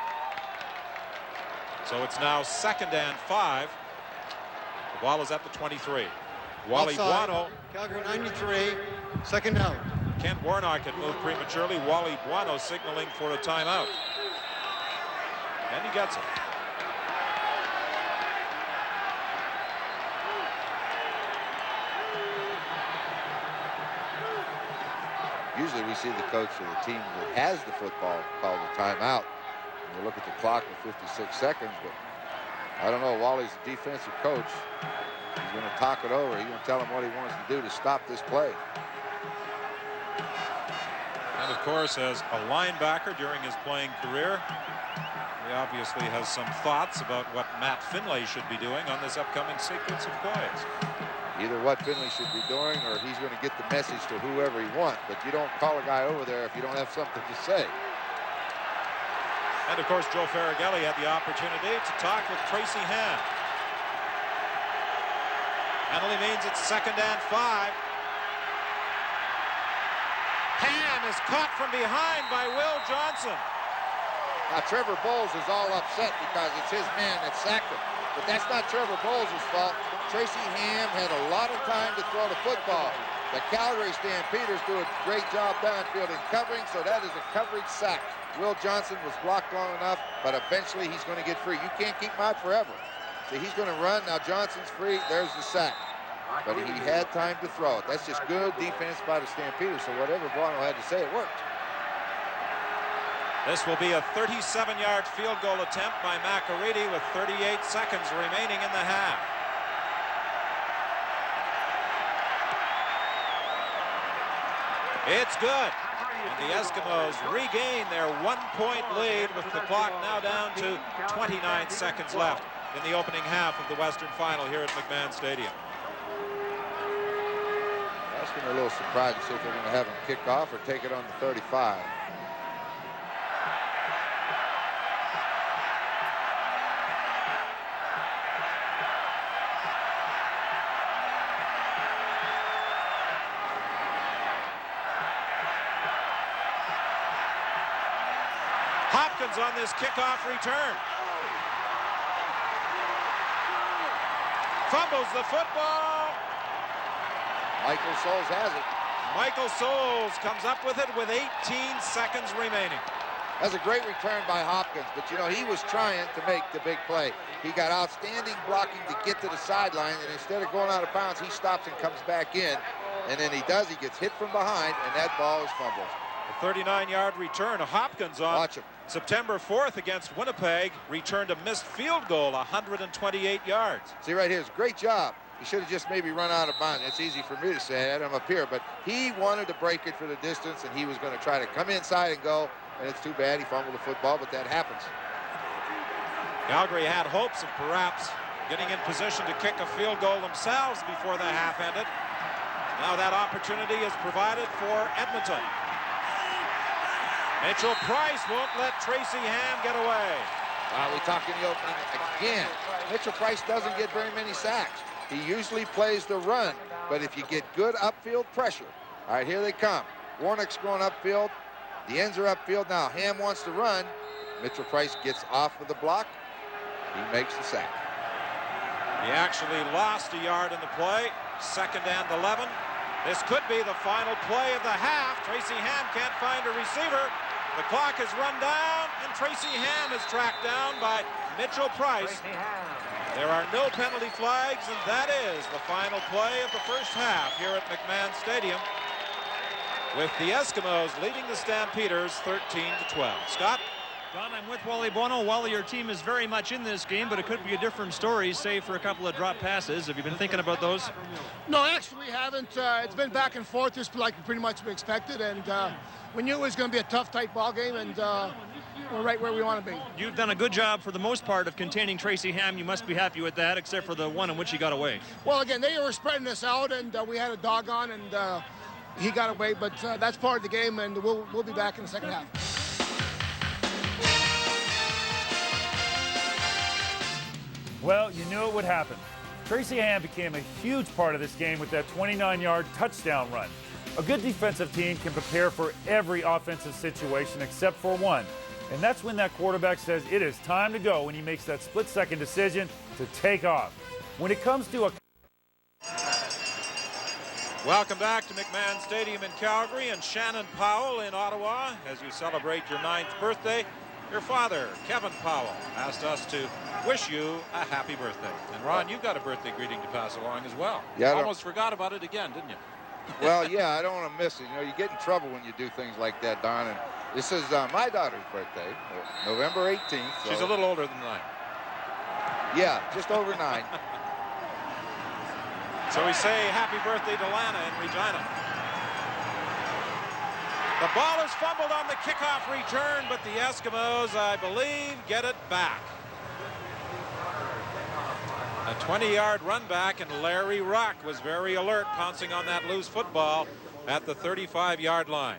So it's now 2nd and 5. The ball is at the 23. Wally Buono. Calgary 93, 2nd down. Kent Warnock had moved prematurely. Wally Buono signaling for a timeout. And he gets it. Usually we see the coach of the team that has the football call the timeout. And you look at the clock with 56 seconds, but I don't know. Wally's the defensive coach. He's going to talk it over. He's going to tell him what he wants to do to stop this play. And of course, as a linebacker during his playing career, he obviously has some thoughts about what Matt Finlay should be doing on this upcoming sequence of plays. Either what Finlay should be doing, or he's going to get the message to whoever he wants. But you don't call a guy over there if you don't have something to say. And of course, Joe Farragelli had the opportunity to talk with Tracy Ham. Penalty means it's 2nd and 5. Ham is caught from behind by Will Johnson. Now Trevor Bowles is all upset because it's his man that sacked him. But that's not Trevor Bowles' fault. Tracy Ham had a lot of time to throw the football. The Calgary Stampeders do a great job downfield in covering, so that is a coverage sack. Will Johnson was blocked long enough, but eventually he's going to get free. You can't keep him out forever. So he's going to run. Now Johnson's free. There's the sack. But he had time to throw it. That's just good defense by the Stampeders. So whatever Buono had to say, it worked. This will be a 37-yard field goal attempt by McAreedy with 38 seconds remaining in the half. It's good. And the Eskimos regain their 1-point lead with the clock now down to 29 seconds left in the opening half of the Western Final here at McMahon Stadium. I was going to be a little surprised to see if they're going to have him kick off or take it on the 35. Hopkins on this kickoff return. fumbles the football. Michael Souls has it. Michael Souls comes up with it with 18 seconds remaining. That's a great return by Hopkins, but you know, he was trying to make the big play. He got outstanding blocking to get to the sideline, and instead of going out of bounds, he stops and comes back in. And then he gets hit from behind, and that ball is fumbled. A 39-yard return. Hopkins on Watch him. September 4th against Winnipeg returned a missed field goal, 128 yards. See right here, it's a great job. He should have just maybe run out of bounds. It's easy for me to say that. I'm up here, but he wanted to break it for the distance, and he was going to try to come inside and go. And it's too bad he fumbled the football, but that happens. Calgary had hopes of perhaps getting in position to kick a field goal themselves before the half ended. Now that opportunity is provided for Edmonton. Mitchell Price won't let Tracy Ham get away. We talk in the opening again. Mitchell Price doesn't get very many sacks. He usually plays the run, but if you get good upfield pressure. All right, here they come. Warnock's going upfield. The ends are upfield now. Ham wants to run. Mitchell Price gets off of the block. He makes the sack. He actually lost a yard in the play. 2nd and 11. This could be the final play of the half. Tracy Ham can't find a receiver. The clock is run down, and Tracy Ham is tracked down by Mitchell Price. There are no penalty flags, and that is the final play of the first half here at McMahon Stadium, with the Eskimos leading the Stampeders 13-12. Scott? Don, I'm with Wally Bono. Wally, your team is very much in this game, but it could be a different story, save for a couple of drop passes. Have you been thinking about those? No, I actually haven't. It's been back and forth, just like pretty much we expected, and we knew it was going to be a tough, tight ball game, and we're right where we want to be. You've done a good job for the most part of containing Tracy Ham. You must be happy with that, except for the one in which he got away. Well, again, they were spreading us out, and we had a dog on, and he got away, but that's part of the game, and we'll be back in the second half. Well, you knew it would happen. Tracy Ham became a huge part of this game with that 29-yard touchdown run. A good defensive team can prepare for every offensive situation except for one. And that's when that quarterback says it is time to go when he makes that split-second decision to take off. When it comes to a... Welcome back to McMahon Stadium in Calgary and Shannon Powell in Ottawa as you celebrate your 9th birthday. Your father, Kevin Powell, asked us to wish you a happy birthday. And Ron, you've got a birthday greeting to pass along as well. Yeah, almost forgot about it again, didn't you? Well, yeah, I don't want to miss it. You know, you get in trouble when you do things like that, Don. And this is my daughter's birthday, November 18th. So. She's a little older than 9. Yeah, just over 9. So we say happy birthday to Lana in Regina. The ball is fumbled on the kickoff return, but the Eskimos, I believe, get it back. A 20-yard run back, and Larry Ruck was very alert, pouncing on that loose football at the 35-yard line.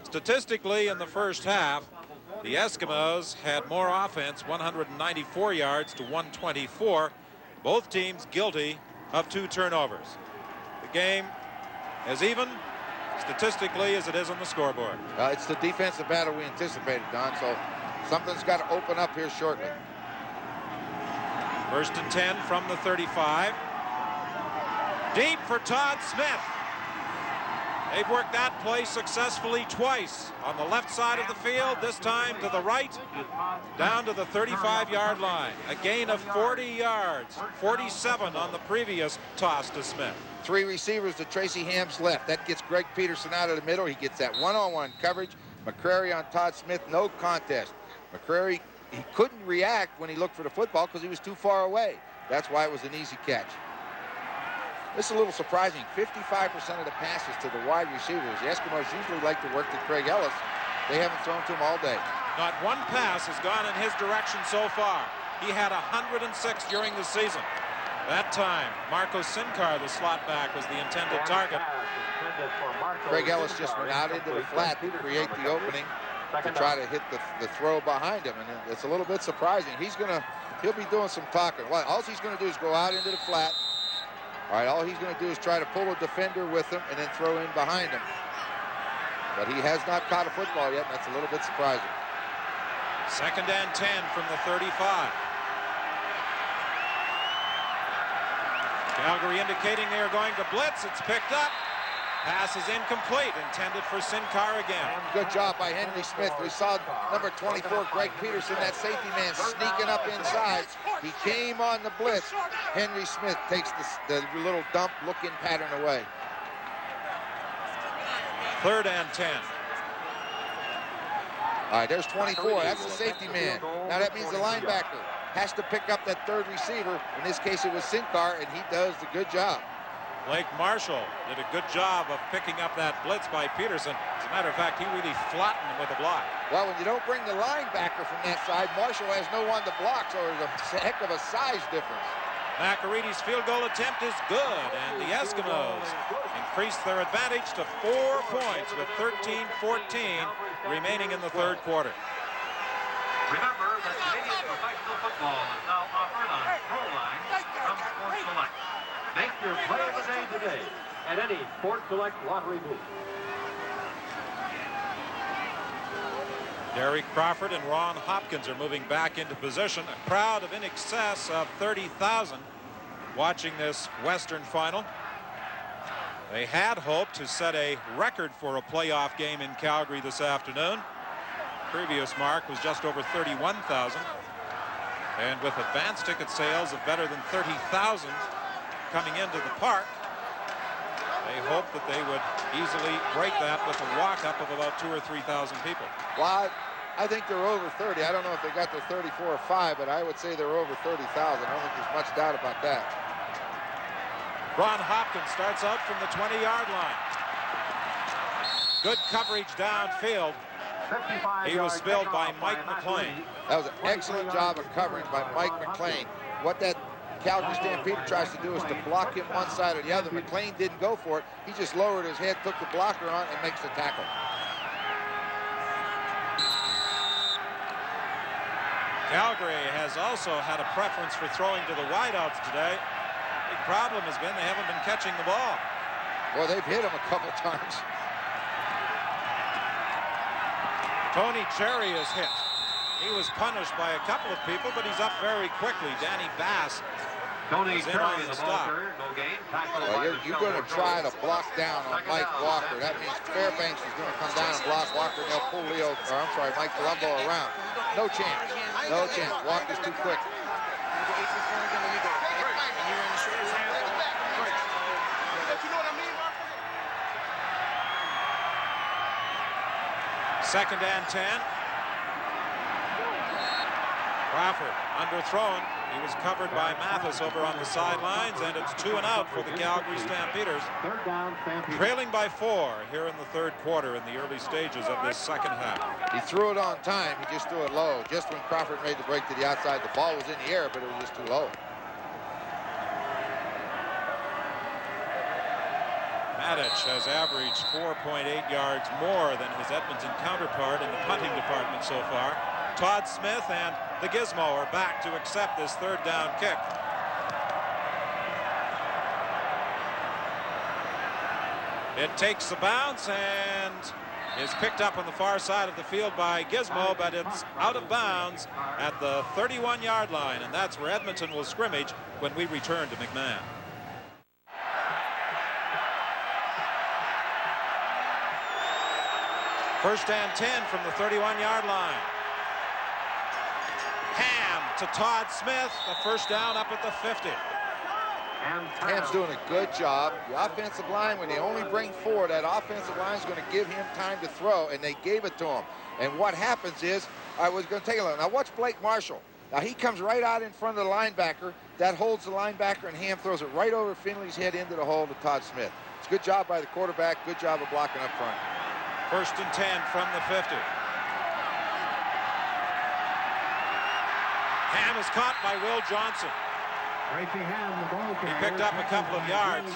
Statistically, in the first half, the Eskimos had more offense, 194 yards to 124. Both teams guilty of 2 turnovers. The game as even statistically as it is on the scoreboard. It's the defensive battle we anticipated, Don, so something's got to open up here shortly. 1st and 10 from the 35. Deep for Todd Smith. They've worked that play successfully twice on the left side of the field, this time to the right, down to the 35-yard line. A gain of 40 yards, 47 on the previous toss to Smith. 3 receivers to Tracy Ham's left. That gets Greg Peterson out of the middle. He gets that one-on-one coverage. McCrary on Todd Smith, no contest. McCrary, he couldn't react when he looked for the football because he was too far away. That's why it was an easy catch. This is a little surprising. 55% of the passes to the wide receivers. The Eskimos usually like to work to Craig Ellis. They haven't thrown to him all day. Not one pass has gone in his direction so far. He had 106 during the season. That time, Marco Sincar, the slot back, was the intended target. Craig Ellis just went out into the flat to create the opening to try to hit the throw behind him, and it's a little bit surprising. He'll be doing some talking. Well, all he's going to do is go out into the flat. All right, all he's going to do is try to pull a defender with him and then throw in behind him. But he has not caught a football yet, and that's a little bit surprising. 2nd and 10 from the 35. Calgary indicating they are going to blitz. It's picked up. Pass is incomplete, intended for Sinkar again. Good job by Henry Smith. We saw number 24, Greg Peterson, that safety man, sneaking up inside. He came on the blitz. Henry Smith takes the little dump looking pattern away. 3rd and 10. All right, there's 24. That's the safety man. Now that means the linebacker has to pick up that 3rd receiver. In this case, it was Sinkar, and he does a good job. Blake Marshall did a good job of picking up that blitz by Peterson. As a matter of fact, he really flattened him with a block. Well, when you don't bring the linebacker from that side, Marshall has no one to block, so there's a heck of a size difference. McAreedy's field goal attempt is good, and the Eskimos increase their advantage to 4 points with 13-14 remaining in the 3rd quarter. Remember that Canadian professional football is now offered on ProLine from Sports Select. Make your play of the day today at any Sports Select lottery booth. Derek Crawford and Ron Hopkins are moving back into position. A crowd of in excess of 30,000 watching this Western final. They had hoped to set a record for a playoff game in Calgary this afternoon. Previous mark was just over 31,000. And with advance ticket sales of better than 30,000 coming into the park, they hope that they would easily break that with a walk-up of about 2,000 or 3,000 people. Well, I think they're over 30. I don't know if they got their 34 or 5, but I would say they're over 30,000. I don't think there's much doubt about that. Ron Hopkins starts out from the 20-yard line. Good coverage downfield. He was spilled by Mike McLean. That was an excellent job of coverage by Mike McLean. What that Calgary Stampeder tries to do is to block him one side or the other. McLean didn't go for it. He just lowered his head, took the blocker on, and makes the tackle. Calgary has also had a preference for throwing to the wideouts today. Big problem has been they haven't been catching the ball. Well, they've hit him a couple times. Tony Cherry is hit. He was punished by a couple of people, but he's up very quickly. Danny Bass Tony is in on Cherry, the the ball stop. carrier, no gain. Tackle Well, by you're going to try to block down on Mike Walker. That means Fairbanks is going to come down and block Walker, and they'll pull Mike Colombo around. No chance. No chance. Walker's too quick. Second and 10. Crawford underthrown. He was covered by Mathis over on the sidelines, and it's 2 and out for the Calgary Stampeders. Third down, Stampeders. Trailing by 4 here in the 3rd quarter in the early stages of this second half. He threw it on time. He just threw it low. Just when Crawford made the break to the outside, the ball was in the air, but it was just too low. Matic has averaged 4.8 yards more than his Edmonton counterpart in the punting department so far. Todd Smith and the Gizmo are back to accept this 3rd down kick. It takes the bounce and is picked up on the far side of the field by Gizmo, but it's out of bounds at the 31-yard line, and that's where Edmonton will scrimmage when we return to McMahon. First and 10 from the 31-yard line. Ham to Todd Smith, the first down up at the 50. Ham's doing a good job. The offensive line, when they only bring 4, that offensive line is going to give him time to throw, and they gave it to him. And what happens is, I was going to take a look. Now watch Blake Marshall. Now he comes right out in front of the linebacker. That holds the linebacker, and Ham throws it right over Finley's head into the hole to Todd Smith. It's a good job by the quarterback. Good job of blocking up front. First and 10 from the 50. Ham is caught by Will Johnson. He picked up a couple of yards.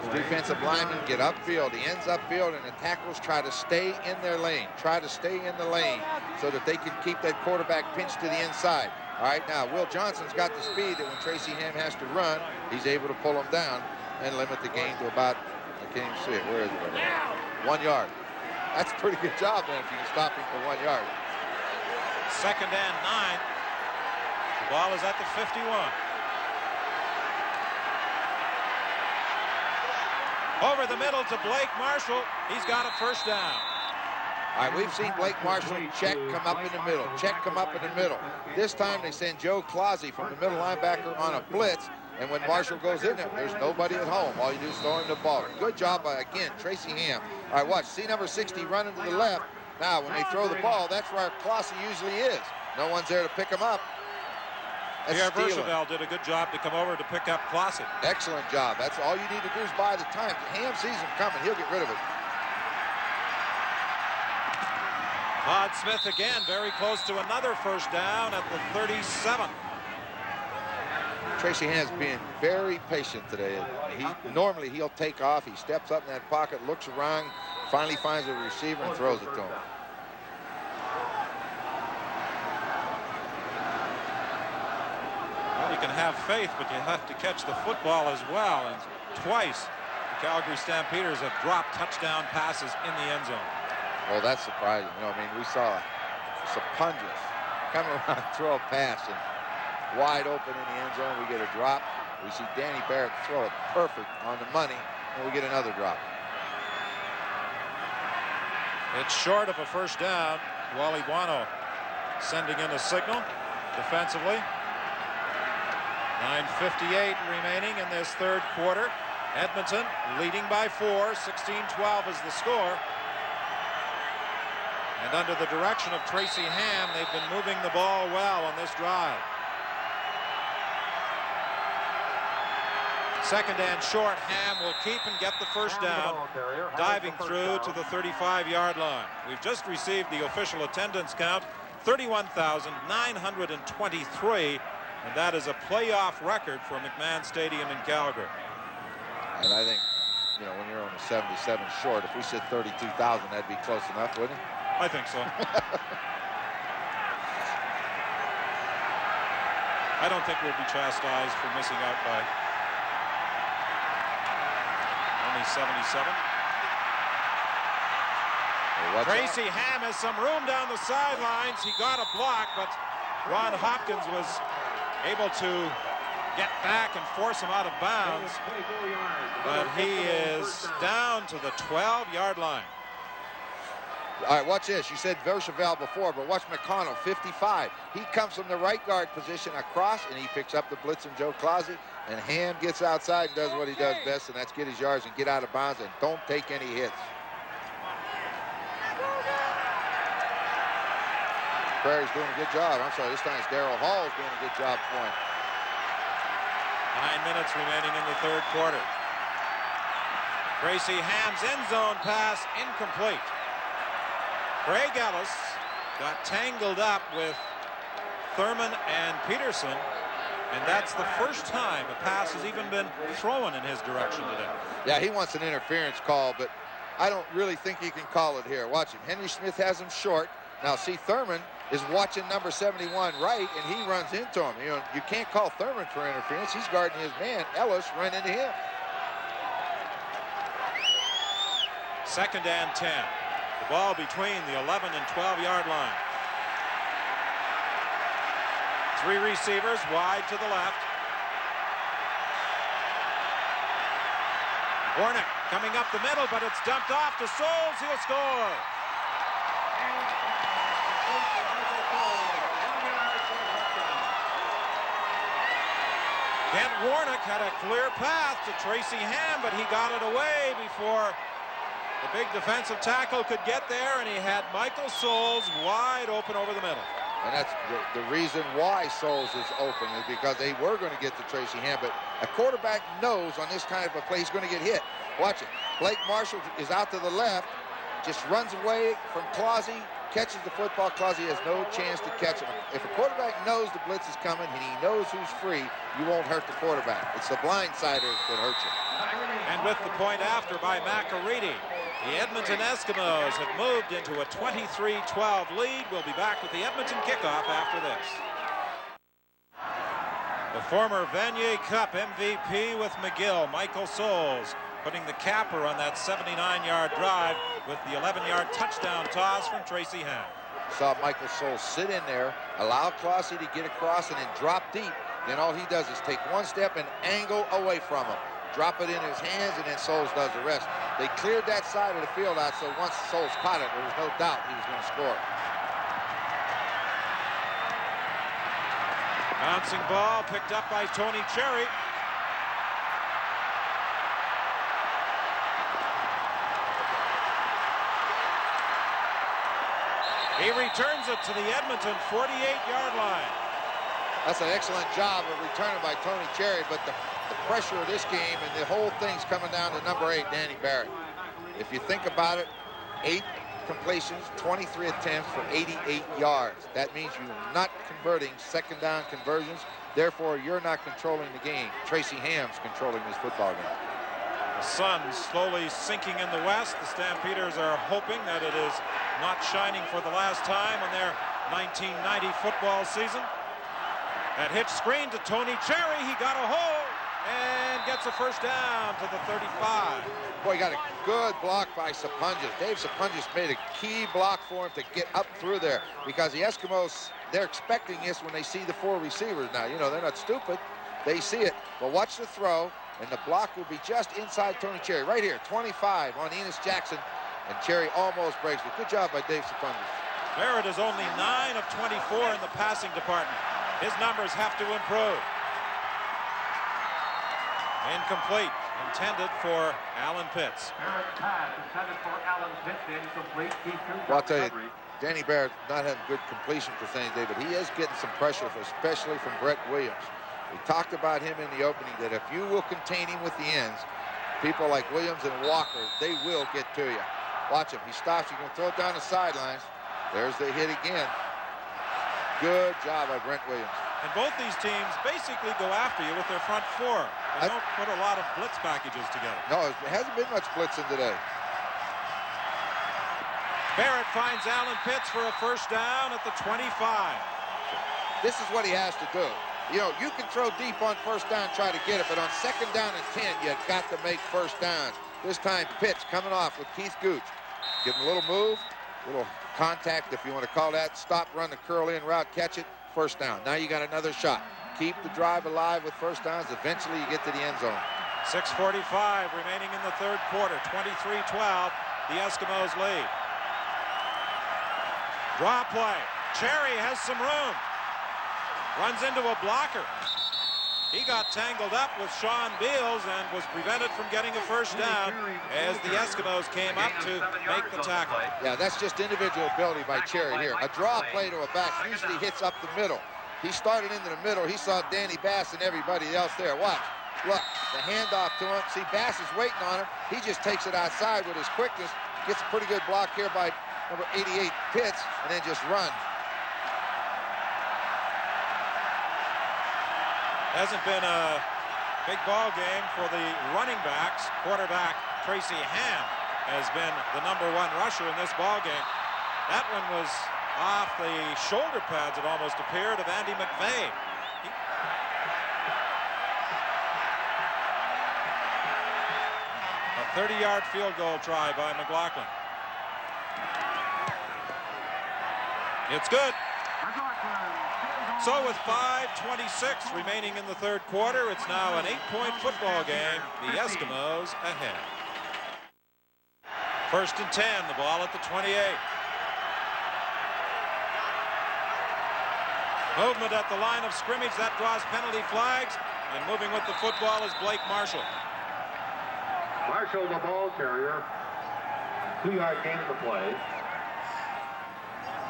The defensive linemen get upfield. He ends upfield, and the tackles try to stay in their lane. Try to stay in the lane so that they can keep that quarterback pinched to the inside. All right, now Will Johnson's got the speed that when Tracy Ham has to run, he's able to pull him down and limit the game to about, I can't even see it. Where is it? 1 yard. That's a pretty good job then if you can stop him for 1 yard. Second and 9. The ball is at the 51. Over the middle to Blake Marshall. He's got a first down. All right, we've seen Blake Marshall check come up in the middle, check come up in the middle. This time they send Joe Clausey from the middle linebacker on a blitz, and when Marshall goes in there, there's nobody at home. All you do is throw him the ball. Good job by, again, Tracy Ham. All right, watch, see number 60 running to the left. Now, when they throw the ball, that's where Clausey usually is. No one's there to pick him up. Pierre Verchevel did a good job to come over to pick up Clausey. Excellent job. That's all you need to do is buy the time. Ham sees him coming. He'll get rid of it. Todd Smith again, very close to another first down at the 37. Tracy Ham's being very patient today. Normally he'll take off. He steps up in that pocket, looks around, finally finds a receiver and throws it to him. Well, you can have faith, but you have to catch the football as well. And twice the Calgary Stampeders have dropped touchdown passes in the end zone. Well, that's surprising. You know, I mean, we saw Sapunjas come around, throw a pass, and wide open in the end zone. We get a drop. We see Danny Barrett throw it perfect on the money, and we get another drop. It's short of a first down. Wally Buono sending in a signal defensively. 9:58 remaining in this third quarter. Edmonton leading by 4. 16-12 is the score. And under the direction of Tracy Ham, they've been moving the ball well on this drive. Second and short, Ham will keep and get the first down, diving through to the 35-yard line. We've just received the official attendance count, 31,923, and that is a playoff record for McMahon Stadium in Calgary. And I think, you know, when you're only 77 short, if we said 32,000, that'd be close enough, wouldn't it? I think so. I don't think we'll be chastised for missing out by only 77. Well, Tracy Ham has some room down the sidelines. He got a block, but Ron Hopkins was able to get back and force him out of bounds. But he is down to the 12-yard line. All right, watch this. You said Verchevel before, but watch McConnell, 55. He comes from the right guard position across, and he picks up the blitz from Joe Clausey, and Ham gets outside and does what he does best, and that's get his yards and get out of bounds and don't take any hits. Prairie's doing a good job. I'm sorry, this time it's Darrell Hall's doing a good job for him. 9 minutes remaining in the third quarter. Tracy Ham's end zone pass incomplete. Craig Ellis got tangled up with Thurman and Peterson, and that's the first time a pass has even been thrown in his direction today. Yeah, he wants an interference call, but I don't really think he can call it here. Watch him. Henry Smith has him short. Now, see, Thurman is watching number 71 right, and he runs into him. You know, you can't call Thurman for interference. He's guarding his man. Ellis ran into him. Second and 10. The ball between the 11 and 12-yard line. 3 receivers wide to the left. Warnick coming up the middle, but it's dumped off to Souls. He'll score. Kent Warnick had a clear path to Tracy Ham, but he got it away before the big defensive tackle could get there, and he had Michael Souls wide open over the middle. And that's the reason why Souls is open is because they were going to get to Tracy Ham, but a quarterback knows on this kind of a play he's going to get hit. Watch it. Blake Marshall is out to the left, just runs away from Clausey, catches the football. Clausey has no chance to catch him. If a quarterback knows the blitz is coming and he knows who's free, you won't hurt the quarterback. It's the blindsider that hurts you. And with the point after by McAreedy, the Edmonton Eskimos have moved into a 23-12 lead. We'll be back with the Edmonton kickoff after this. The former Vanier Cup MVP with McGill, Michael Souls, putting the capper on that 79-yard drive with the 11-yard touchdown toss from Tracy Ham. Saw Michael Souls sit in there, allow Clausey to get across and then drop deep. Then all he does is take one step and angle away from him. drop it in his hands, and then Souls does the rest. They cleared that side of the field out, so once Souls caught it, there was no doubt he was going to score. Bouncing ball picked up by Tony Cherry. He returns it to the Edmonton 48-yard line. That's an excellent job of returning by Tony Cherry, but the pressure of this game and the whole thing's coming down to number 8, Danny Barrett. If you think about it, 8 completions, 23 attempts for 88 yards. That means you're not converting second down conversions. Therefore, you're not controlling the game. Tracy Ham's controlling this football game. The sun slowly sinking in the west. The Stampeders are hoping that it is not shining for the last time in their 1990 football season. That hitch screen to Tony Cherry. He got a hole and gets a first down to the 35. Boy, got a good block by Sapunjas. Dave Sapunjas made a key block for him to get up through there, because the Eskimos, they're expecting this when they see the 4 receivers now. You know, they're not stupid. They see it. But watch the throw, and the block will be just inside Tony Cherry. Right here, 25 on Enos Jackson, and Cherry almost breaks it. Good job by Dave Sapunjas. Barrett is only 9 of 24 in the passing department. His numbers have to improve. Incomplete. Intended for Alan Pitts. Barrett's pass intended for Alan Pitts, incomplete. Well, I'll tell you, Danny Barrett not having good completion percentage today, but he is getting some pressure, especially from Brett Williams. We talked about him in the opening, that if you will contain him with the ends, people like Williams and Walker, they will get to you. Watch him. He stops. You can throw it down the sidelines. There's the hit again. Good job by Brent Williams. And both these teams basically go after you with their front 4. They don't put a lot of blitz packages together. No, it hasn't been much blitzing today. Barrett finds Alan Pitts for a first down at the 25. This is what he has to do. You know, you can throw deep on first down, try to get it, but on second down and 10, you've got to make first downs. This time, Pitts coming off with Keith Gooch. Give him a little move, a little contact, if you want to call that. Stop, run the curl in route, catch it, first down. Now you got another shot. Keep the drive alive with first downs. Eventually, you get to the end zone. 6:45 remaining in the third quarter. 23-12, the Eskimos lead. Draw play. Cherry has some room. Runs into a blocker. He got tangled up with Sean Beals and was prevented from getting a first down as the Eskimos came up to make the tackle. Yeah, that's just individual ability by Cherry here. A draw play to a back usually hits up the middle. He started into the middle. He saw Danny Bass and everybody else there. Watch. Look, the handoff to him. See, Bass is waiting on him. He just takes it outside with his quickness. Gets a pretty good block here by number 88, Pitts, and then just runs. Hasn't been a big ball game for the running backs. Quarterback Tracy Ham has been the #1 rusher in this ball game. That one was off the shoulder pads, it almost appeared, of Andy McVeigh. A 30-yard field goal try by McLaughlin. It's good. So with 5:26 remaining in the third quarter, it's now an 8-point football game. The Eskimos ahead. 1st and 10, the ball at the 28. Movement at the line of scrimmage, that draws penalty flags, and moving with the football is Blake Marshall. Marshall, the ball carrier. 2-yard gain of the play.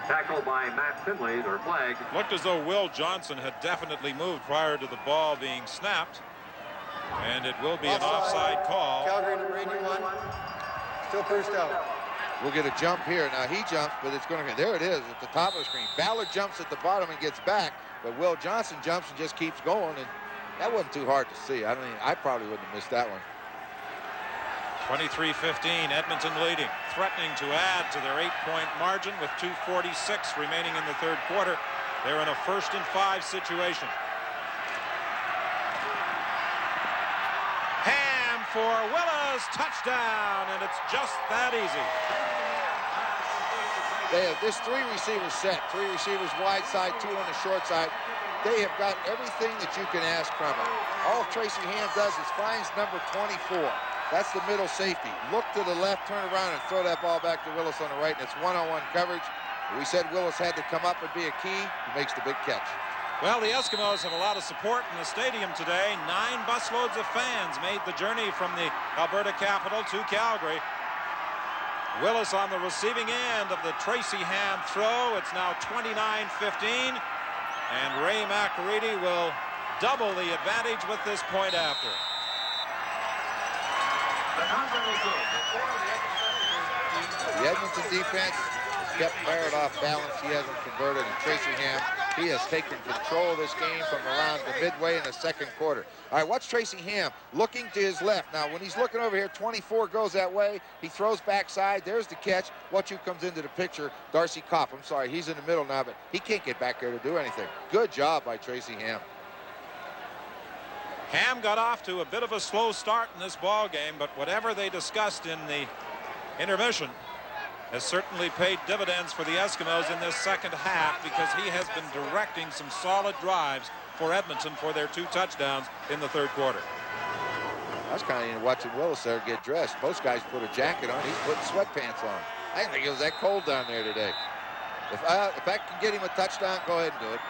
Tackled by Matt Finley, their flag. Looked as though Will Johnson had definitely moved prior to the ball being snapped. And it will be an offside call. Calgary number 81. Still first out. We'll get a jump here. Now he jumps, but it's going to, there it is at the top of the screen. Ballard jumps at the bottom and gets back, but Will Johnson jumps and just keeps going, and that wasn't too hard to see. I probably wouldn't have missed that one. 23-15, Edmonton leading, threatening to add to their 8-point margin with 2:46 remaining in the third quarter. They're in a 1st and 5 situation. Ham for Willis, touchdown, and it's just that easy. They have this 3 receivers set. 3 receivers wide side, 2 on the short side. they have got everything that you can ask from it. All Tracy Ham does is finds number 24. That's the middle safety. Look to the left, turn around, and throw that ball back to Willis on the right, and it's one-on-one coverage. We said Willis had to come up and be a key. He makes the big catch. Well, the Eskimos have a lot of support in the stadium today. 9 busloads of fans made the journey from the Alberta capital to Calgary. Willis on the receiving end of the Tracy Ham throw. It's now 29-15, and Ray McAreedy will double the advantage with this point after. The Edmonton defense has kept Barrett off balance. He hasn't converted, and Tracy Ham, he has taken control of this game from around the midway in the second quarter. All right, watch Tracy Ham looking to his left. Now, when he's looking over here, 24 goes that way. He throws backside. There's the catch. Watch who comes into the picture. Darcy Kopp. I'm sorry, he's in the middle now, but he can't get back there to do anything. Good job by Tracy Ham. Ham got off to a bit of a slow start in this ball game, but whatever they discussed in the intermission has certainly paid dividends for the Eskimos in this second half, because he has been directing some solid drives for Edmonton for their 2 touchdowns in the third quarter. I was kind of watching Willis there get dressed. Most guys put a jacket on. He's putting sweatpants on. I didn't think it was that cold down there today. If I can get him a touchdown, go ahead and do it.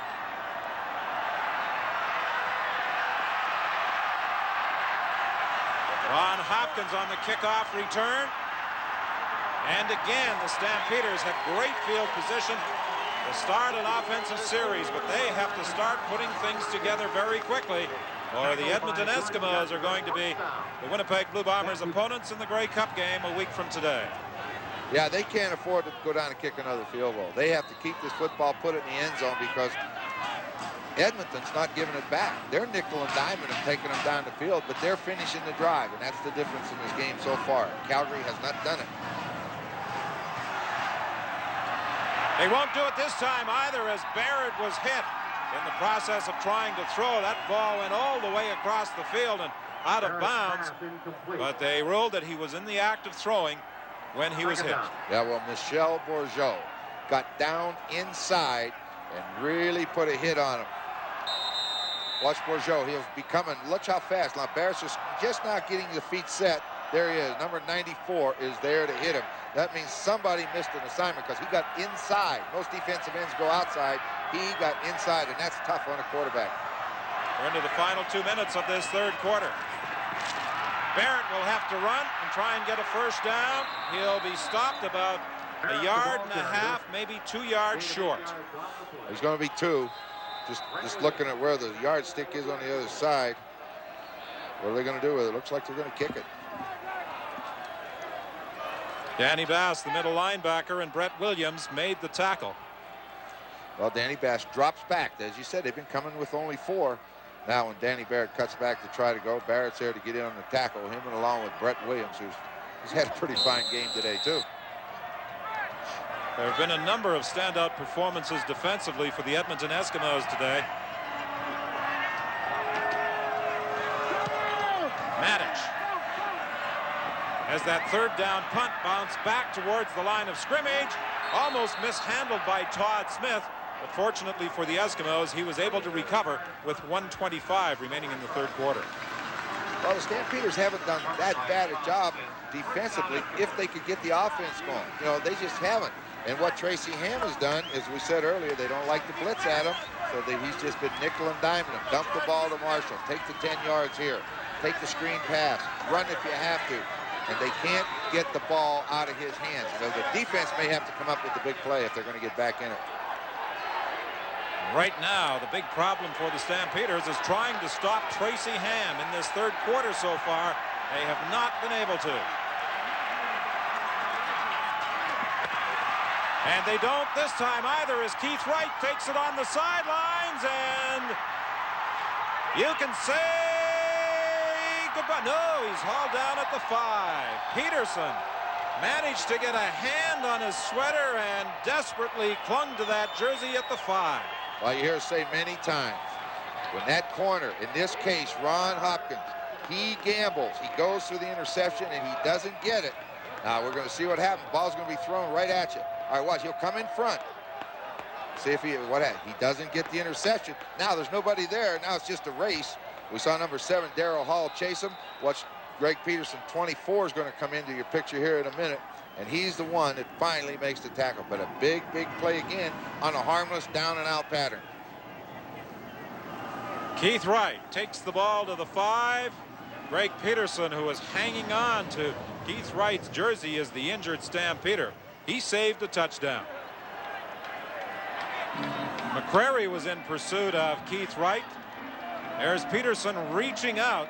Ron Hopkins on the kickoff return. And again, the Stampeders have great field position to start an offensive series, but they have to start putting things together very quickly, or the Edmonton Eskimos are going to be the Winnipeg Blue Bombers' opponents in the Grey Cup game a week from today. Yeah, they can't afford to go down and kick another field goal. They have to keep this football, put it in the end zone, because Edmonton's not giving it back. They're nickel and diming and taking them down the field, but they're finishing the drive, and that's the difference in this game so far. Calgary has not done it. They won't do it this time either, as Barrett was hit in the process of trying to throw. That ball went all the way across the field and out of bounds, but they ruled that he was in the act of throwing when he was hit. Yeah, well, Michel Bourgeau got down inside and really put a hit on him. Watch Bourgeau. He'll be coming. Look how fast. Now, Barrett's just now getting the feet set. There he is. Number 94 is there to hit him. That means somebody missed an assignment, because he got inside. Most defensive ends go outside. He got inside, and that's tough on a quarterback. We're into the final 2 minutes of this third quarter. Barrett will have to run and try and get a first down. He'll be stopped about 1.5 yards, maybe 2 yards short. He's going to be 2. Just looking at where the yardstick is on the other side. What are they going to do with it? Looks like they're going to kick it. Danny Bass, the middle linebacker, and Brett Williams made the tackle. Well, Danny Bass drops back. As you said, they've been coming with only 4. Now, when Danny Barrett cuts back to try to go, Barrett's there to get in on the tackle. Him and along with Brett Williams, who's had a pretty fine game today, too. There have been a number of standout performances defensively for the Edmonton Eskimos today. Matic as that third down punt bounced back towards the line of scrimmage, almost mishandled by Todd Smith, but fortunately for the Eskimos, he was able to recover with 1:25 remaining in the third quarter. Well, the Stampeders haven't done that bad a job defensively if they could get the offense going. You know, they just haven't. And what Tracy Ham has done, as we said earlier, they don't like to blitz at him, so he's just been nickel and diming him. Dump the ball to Marshall. Take the 10 yards here. Take the screen pass. Run if you have to. And they can't get the ball out of his hands. You know, the defense may have to come up with the big play if they're going to get back in it. Right now, the big problem for the Stampeders is trying to stop Tracy Ham in this third quarter so far. They have not been able to. And they don't this time either, as Keith Wright takes it on the sidelines, and you can say goodbye. No, he's hauled down at the 5. Peterson managed to get a hand on his sweater and desperately clung to that jersey at the 5. Well, you hear us say many times, when that corner, in this case, Ron Hopkins, he gambles. He goes for the interception, and he doesn't get it. Now, we're going to see what happens. Ball's going to be thrown right at you. All right, watch. He'll come in front. See if he doesn't get the interception. Now there's nobody there. Now it's just a race. We saw number 7, Darryl Hall, chase him. Watch Greg Peterson, 24, is going to come into your picture here in a minute. And he's the one that finally makes the tackle. But a big, big play again on a harmless down and out pattern. Keith Wright takes the ball to the 5. Greg Peterson, who is hanging on to Keith Wright's jersey, is the injured Stampeder. He saved a touchdown. McCrary was in pursuit of Keith Wright. There's Peterson reaching out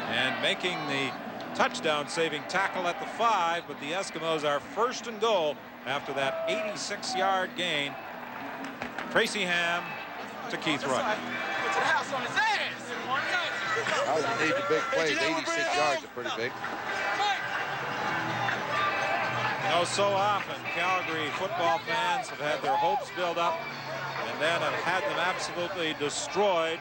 and making the touchdown saving tackle at the 5, but the Eskimos are first and goal after that 86-yard gain. Tracy Ham to Keith Wright. Oh, you need the big plays. 86 yards are pretty big. You know, so often Calgary football fans have had their hopes built up and then have had them absolutely destroyed.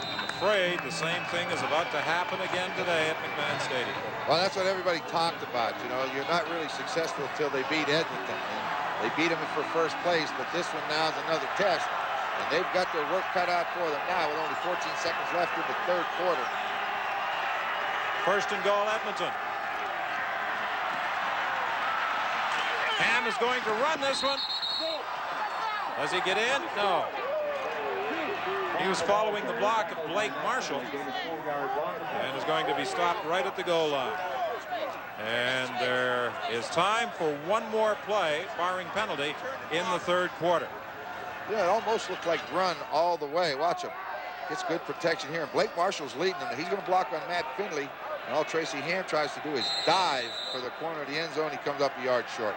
I'm afraid the same thing is about to happen again today at McMahon Stadium. Well, that's what everybody talked about. You know, you're not really successful until they beat Edmonton. And they beat them for first place, but this one now is another test. And they've got their work cut out for them now with only 14 seconds left in the third quarter. First and goal, Edmonton. Ham is going to run this one. Does he get in? No. He was following the block of Blake Marshall and is going to be stopped right at the goal line. And there is time for one more play, barring penalty, in the third quarter. Yeah, it almost looked like run all the way. Watch him. Gets good protection here. And Blake Marshall's leading him. He's going to block on Matt Finley. And all Tracy Ham tries to do is dive for the corner of the end zone. He comes up a yard short.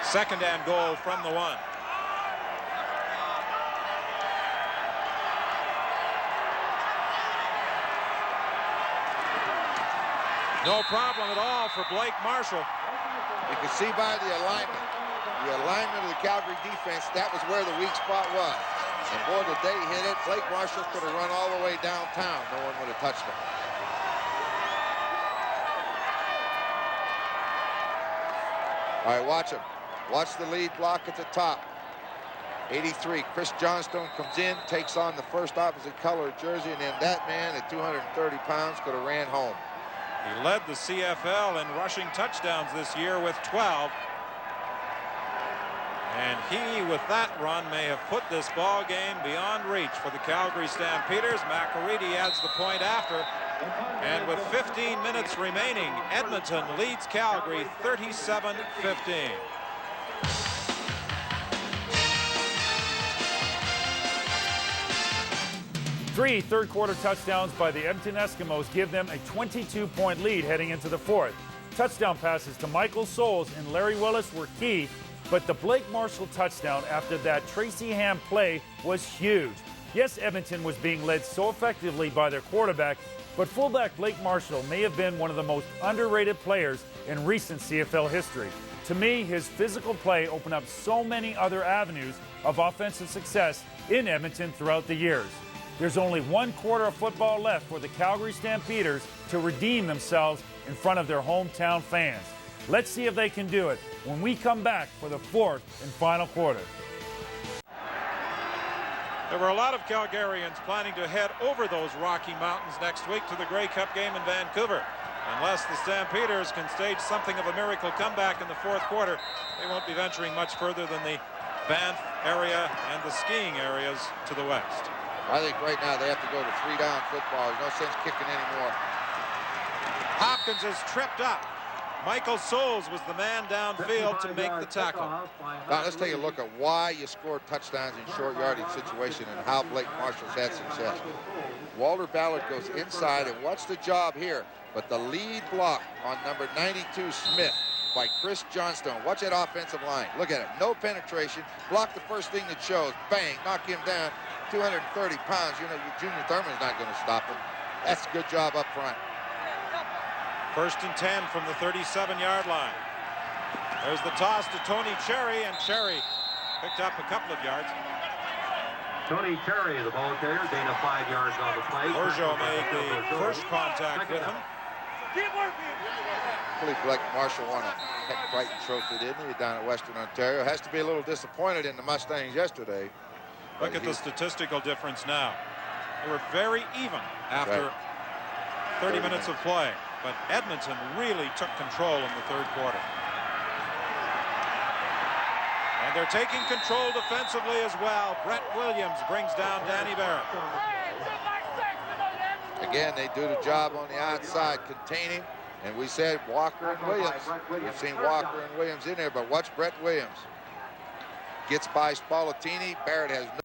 Second and goal from the 1. No problem at all for Blake Marshall. You can see by the alignment of the Calgary defense, that was where the weak spot was. And boy, did they hit it. Blake Marshall could have run all the way downtown. No one would have touched him. All right, watch him. Watch the lead block at the top. 83, Chris Johnstone comes in, takes on the first opposite color jersey, and then that man at 230 pounds could have ran home. He led the CFL in rushing touchdowns this year with 12. And he, with that run, may have put this ball game beyond reach for the Calgary Stampeders. McCready adds the point after. And with 15 minutes remaining, Edmonton leads Calgary 37-15. Three third-quarter touchdowns by the Edmonton Eskimos give them a 22-point lead heading into the fourth. Touchdown passes to Michael Souls and Larry Willis were key, but the Blake Marshall touchdown after that Tracy Ham play was huge. Yes, Edmonton was being led so effectively by their quarterback, but fullback Blake Marshall may have been one of the most underrated players in recent CFL history. To me, his physical play opened up so many other avenues of offensive success in Edmonton throughout the years. There's only one quarter of football left for the Calgary Stampeders to redeem themselves in front of their hometown fans. Let's see if they can do it when we come back for the fourth and final quarter. There were a lot of Calgarians planning to head over those Rocky Mountains next week to the Grey Cup game in Vancouver. Unless the Stampeders can stage something of a miracle comeback in the fourth quarter, they won't be venturing much further than the Banff area and the skiing areas to the west. I think right now they have to go to 3-down football. There's no sense kicking anymore. Hopkins is tripped up. Michael Souls was the man downfield to make the tackle. Now let's take a look at why you score touchdowns in short yardage situation and how Blake Marshall's had success. Walter Ballard goes inside, and what's the job here? But the lead block on number 92, Smith, by Chris Johnstone. Watch that offensive line. Look at it. No penetration. Block the first thing that shows. Bang. Knock him down. 230 pounds. You know, Junior Thurman's not going to stop him. That's a good job up front. First and 10 from the 37-yard line. There's the toss to Tony Cherry, and Cherry picked up a couple of yards. Tony Cherry, the ball carrier, gain of 5 yards on the play. Orjo made the first contact with him. I believe Blake Marshall won a Heck Crichton Trophy, didn't he, down at Western Ontario? Has to be a little disappointed in the Mustangs yesterday. Look at the statistical difference now. They were very even after 30 minutes of play, but Edmonton really took control in the third quarter. And they're taking control defensively as well. Brett Williams brings down Danny Barrett. Again, they do the job on the outside, containing. And we said Walker and Williams. We've seen Walker and Williams in there, but watch Brett Williams. Gets by Spallettini. Barrett has no.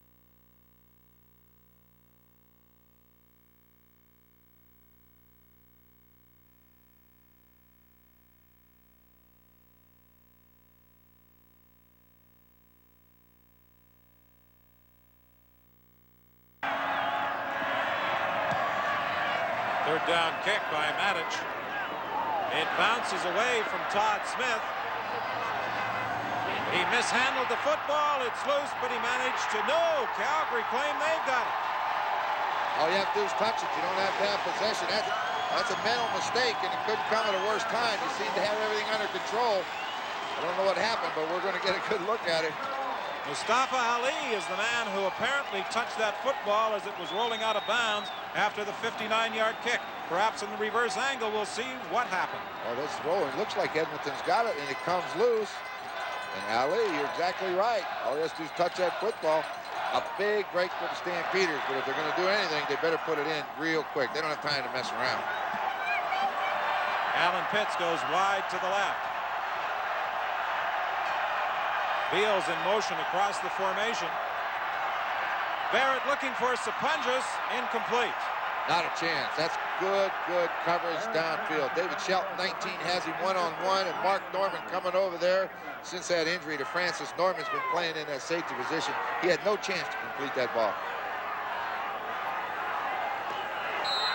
Third down kick by Matic. It bounces away from Todd Smith. He mishandled the football. It's loose, but he managed to no. Calgary claim they've got it. All you have to do is touch it. You don't have to have possession. That's a mental mistake, and it couldn't come at a worse time. You seem to have everything under control. I don't know what happened, but we're going to get a good look at it. Mustafa Ali is the man who apparently touched that football as it was rolling out of bounds after the 59-yard kick. Perhaps in the reverse angle, we'll see what happened. Oh, that's rolling. Looks like Edmonton's got it, and it comes loose. And Ali, you're exactly right. All he has to do is touch that football. A big break for the Stampeders, but if they're going to do anything, they better put it in real quick. They don't have time to mess around. Alan Pitts goes wide to the left. Beals in motion across the formation. Barrett looking for Sapunjas, incomplete. Not a chance. That's good coverage downfield. David Shelton, 19, has him one-on-one, and Mark Norman coming over there since that injury to Francis. Norman's been playing in that safety position. He had no chance to complete that ball.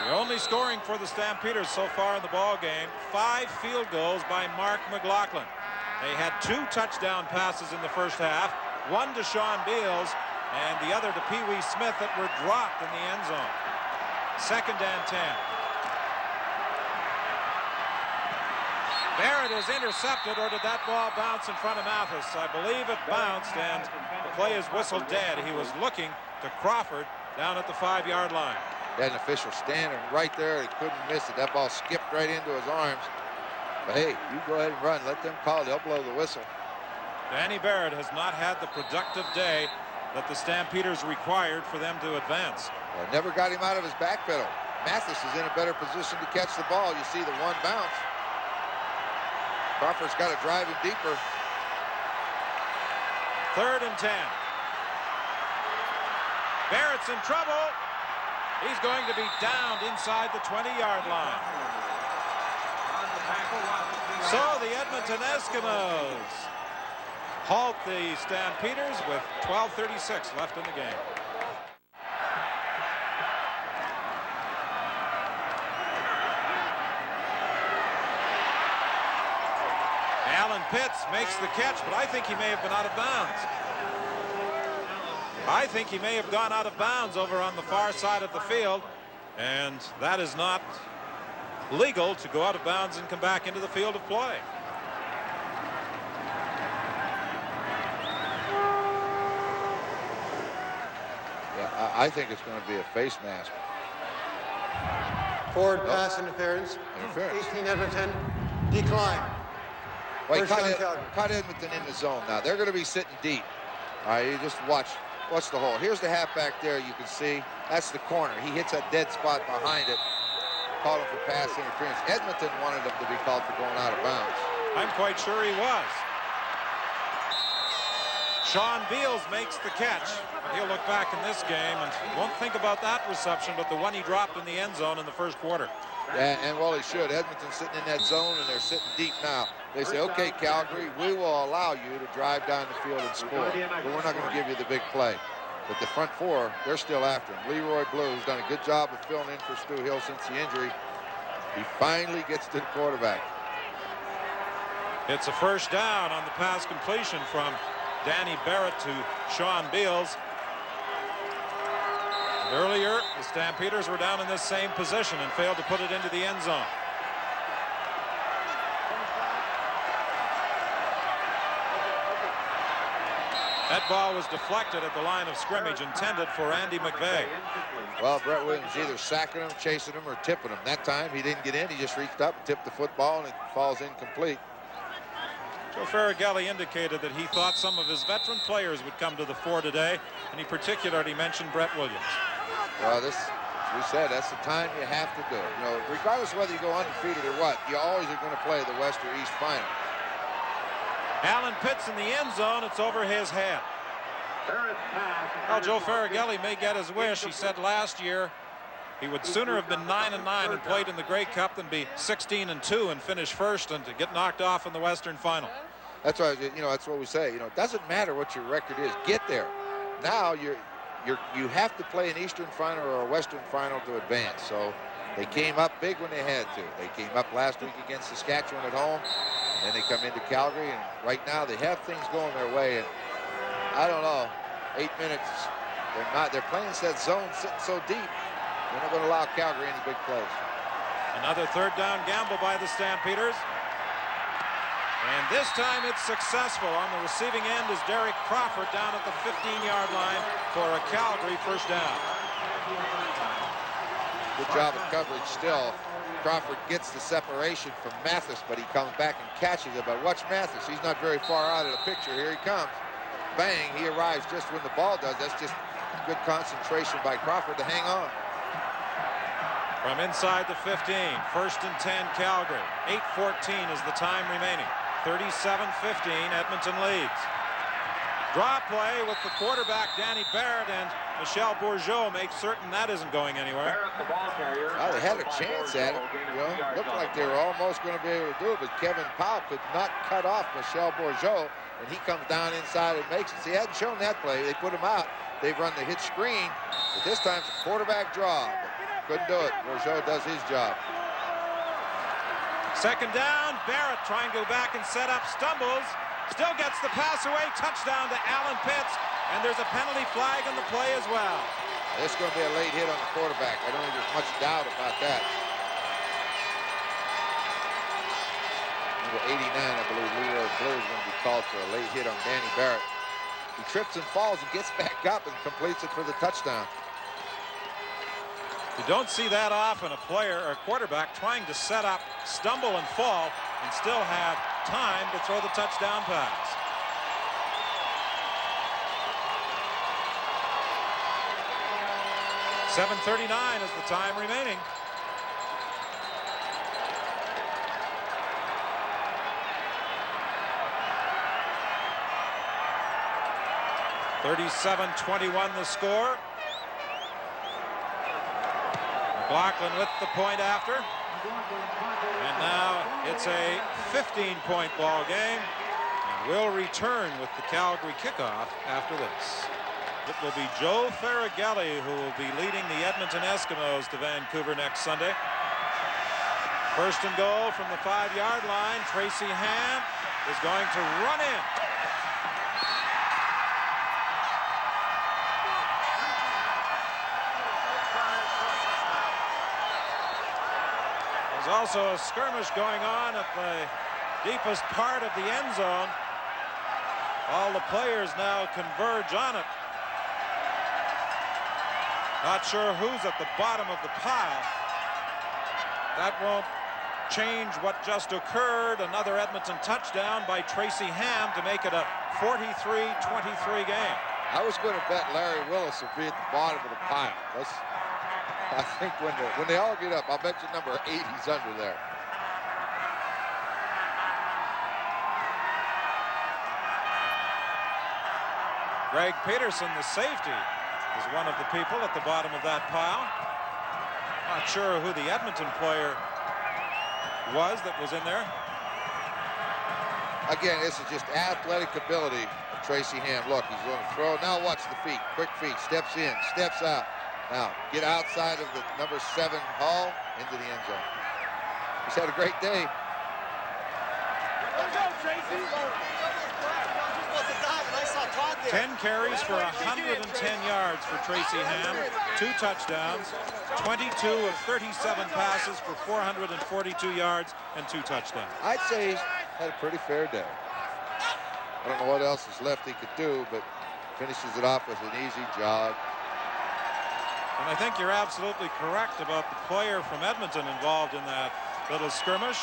The only scoring for the Stampeders so far in the ball game, 5 field goals by Mark McLaughlin. They had 2 touchdown passes in the first half, one to Sean Beals and the other to Pee Wee Smith that were dropped in the end zone. 2nd and 10. Barrett is intercepted, or did that ball bounce in front of Mathis? I believe it bounced, and the play is whistled dead. He was looking to Crawford down at the 5-yard line. Had an official standing right there. He couldn't miss it. That ball skipped right into his arms. But hey, you go ahead and run. Let them call it. They'll blow the whistle. Danny Barrett has not had the productive day that the Stampeders required for them to advance. Well, never got him out of his back pedal. Mathis is in a better position to catch the ball. You see the one bounce. Crawford's got to drive him deeper. 3rd and 10. Barrett's in trouble. He's going to be downed inside the 20-yard line. So the Edmonton Eskimos halt the Stampeders with 12:36 left in the game. Alan Pitts makes the catch, but I think he may have been out of bounds. I think he may have gone out of bounds over on the far side of the field, and that is not legal to go out of bounds and come back into the field of play. Yeah, I think it's going to be a face mask. Forward pass interference. 18 Edmonton. Decline. Wait, First down, Calgary. caught Edmonton in the zone now. They're going to be sitting deep. All right, you just watch the hole. Here's the halfback there. You can see that's the corner. He hits that dead spot behind it. Called him for pass interference. Edmonton wanted him to be called for going out of bounds. I'm quite sure he was. Sean Beals makes the catch. He'll look back in this game and won't think about that reception, but the one he dropped in the end zone in the first quarter. Yeah, and well, he should. Edmonton's sitting in that zone, and they're sitting deep now. They say, okay, Calgary, we will allow you to drive down the field and score, but we're not going to give you the big play. But the front four, they're still after him. Leroy Blue, who's done a good job of filling in for Stu Hill since the injury, he finally gets to the quarterback. It's a first down on the pass completion from Danny Barrett to Sean Beals. Earlier, the Stampeders were down in this same position and failed to put it into the end zone. That ball was deflected at the line of scrimmage, intended for Andy McVeigh. Well, Brett Williams either sacking him, chasing him, or tipping him. That time he didn't get in. He just reached up and tipped the football, and it falls incomplete. Joe Farragelli indicated that he thought some of his veteran players would come to the fore today, and he particularly mentioned Brett Williams. Well, this, as we said, that's the time you have to do it. You know, regardless of whether you go undefeated or what, you always are going to play the West or East final. Alan Pitts in the end zone. It's over his head. Well, Joe Farragelli may get his wish. He said last year he would sooner have been 9-9 and played in the Grey Cup than be 16-2 and finish first and to get knocked off in the Western Final. That's why, you know, that's what we say. You know, it doesn't matter what your record is. Get there. Now you have to play an Eastern Final or a Western Final to advance. So they came up big when they had to. They came up last week against Saskatchewan at home, and then they come into Calgary, and right now they have things going their way. And I don't know, 8 minutes. They're playing that zone sitting so deep. They're not going to allow Calgary any big plays. Another third down gamble by the Stampeders. And this time it's successful. On the receiving end is Derek Crawford down at the 15-yard line for a Calgary first down. Good job of coverage still. Crawford gets the separation from Mathis, but he comes back and catches it. But watch Mathis. He's not very far out of the picture. Here he comes. Bang, he arrives just when the ball does. That's just good concentration by Crawford to hang on. From inside the 15, first and 10 Calgary. 8:14 is the time remaining. 37-15, Edmonton leads. Draw play with the quarterback Danny Barrett, and Michel Bourgeau makes certain that isn't going anywhere. Well, they had a chance at it. You know, looked like they were almost going to be able to do it, but Kevin Powell could not cut off Michel Bourgeau, and he comes down inside and makes it. See, he hadn't shown that play. They put him out. They've run the hitch screen, but this time it's a quarterback draw. But couldn't do it. Bourgeau does his job. Second down, Barrett trying to go back and set up, stumbles, still gets the pass away, touchdown to Alan Pitts, and there's a penalty flag on the play as well. This is going to be a late hit on the quarterback. I don't think there's much doubt about that. Number 89, I believe, Leroy Blue is going to be called for a late hit on Danny Barrett. He trips and falls and gets back up and completes it for the touchdown. You don't see that often, a player or a quarterback trying to set up, stumble and fall, and still have time to throw the touchdown pass. .739 is the time remaining. .37-21 the score. McLaughlin with the point after. And now it's a 15-point ball game. And we'll return with the Calgary kickoff after this. It will be Joe Farragelli who will be leading the Edmonton Eskimos to Vancouver next Sunday. First and goal from the 5-yard line. Tracy Ham is going to run in. There's also a skirmish going on at the deepest part of the end zone. All the players now converge on it. Not sure who's at the bottom of the pile. That won't change what just occurred. Another Edmonton touchdown by Tracy Ham to make it a 43-23 game. I was going to bet Larry Willis will be at the bottom of the pile. I think when they all get up, I'll bet you number 80's under there. Greg Peterson, the safety, is one of the people at the bottom of that pile. Not sure who the Edmonton player was that was in there. Again, this is just athletic ability of Tracy Ham. Look, he's going to throw. Now watch the feet. Quick feet. Steps in. Steps out. Now, get outside of the number 7 Hall into the end zone. He's had a great day. 10 carries for 110 yards for Tracy Ham. 2 touchdowns. 22 of 37 passes for 442 yards and 2 touchdowns. I'd say he's had a pretty fair day. I don't know what else is left he could do, but finishes it off with an easy jog. And I think you're absolutely correct about the player from Edmonton involved in that little skirmish,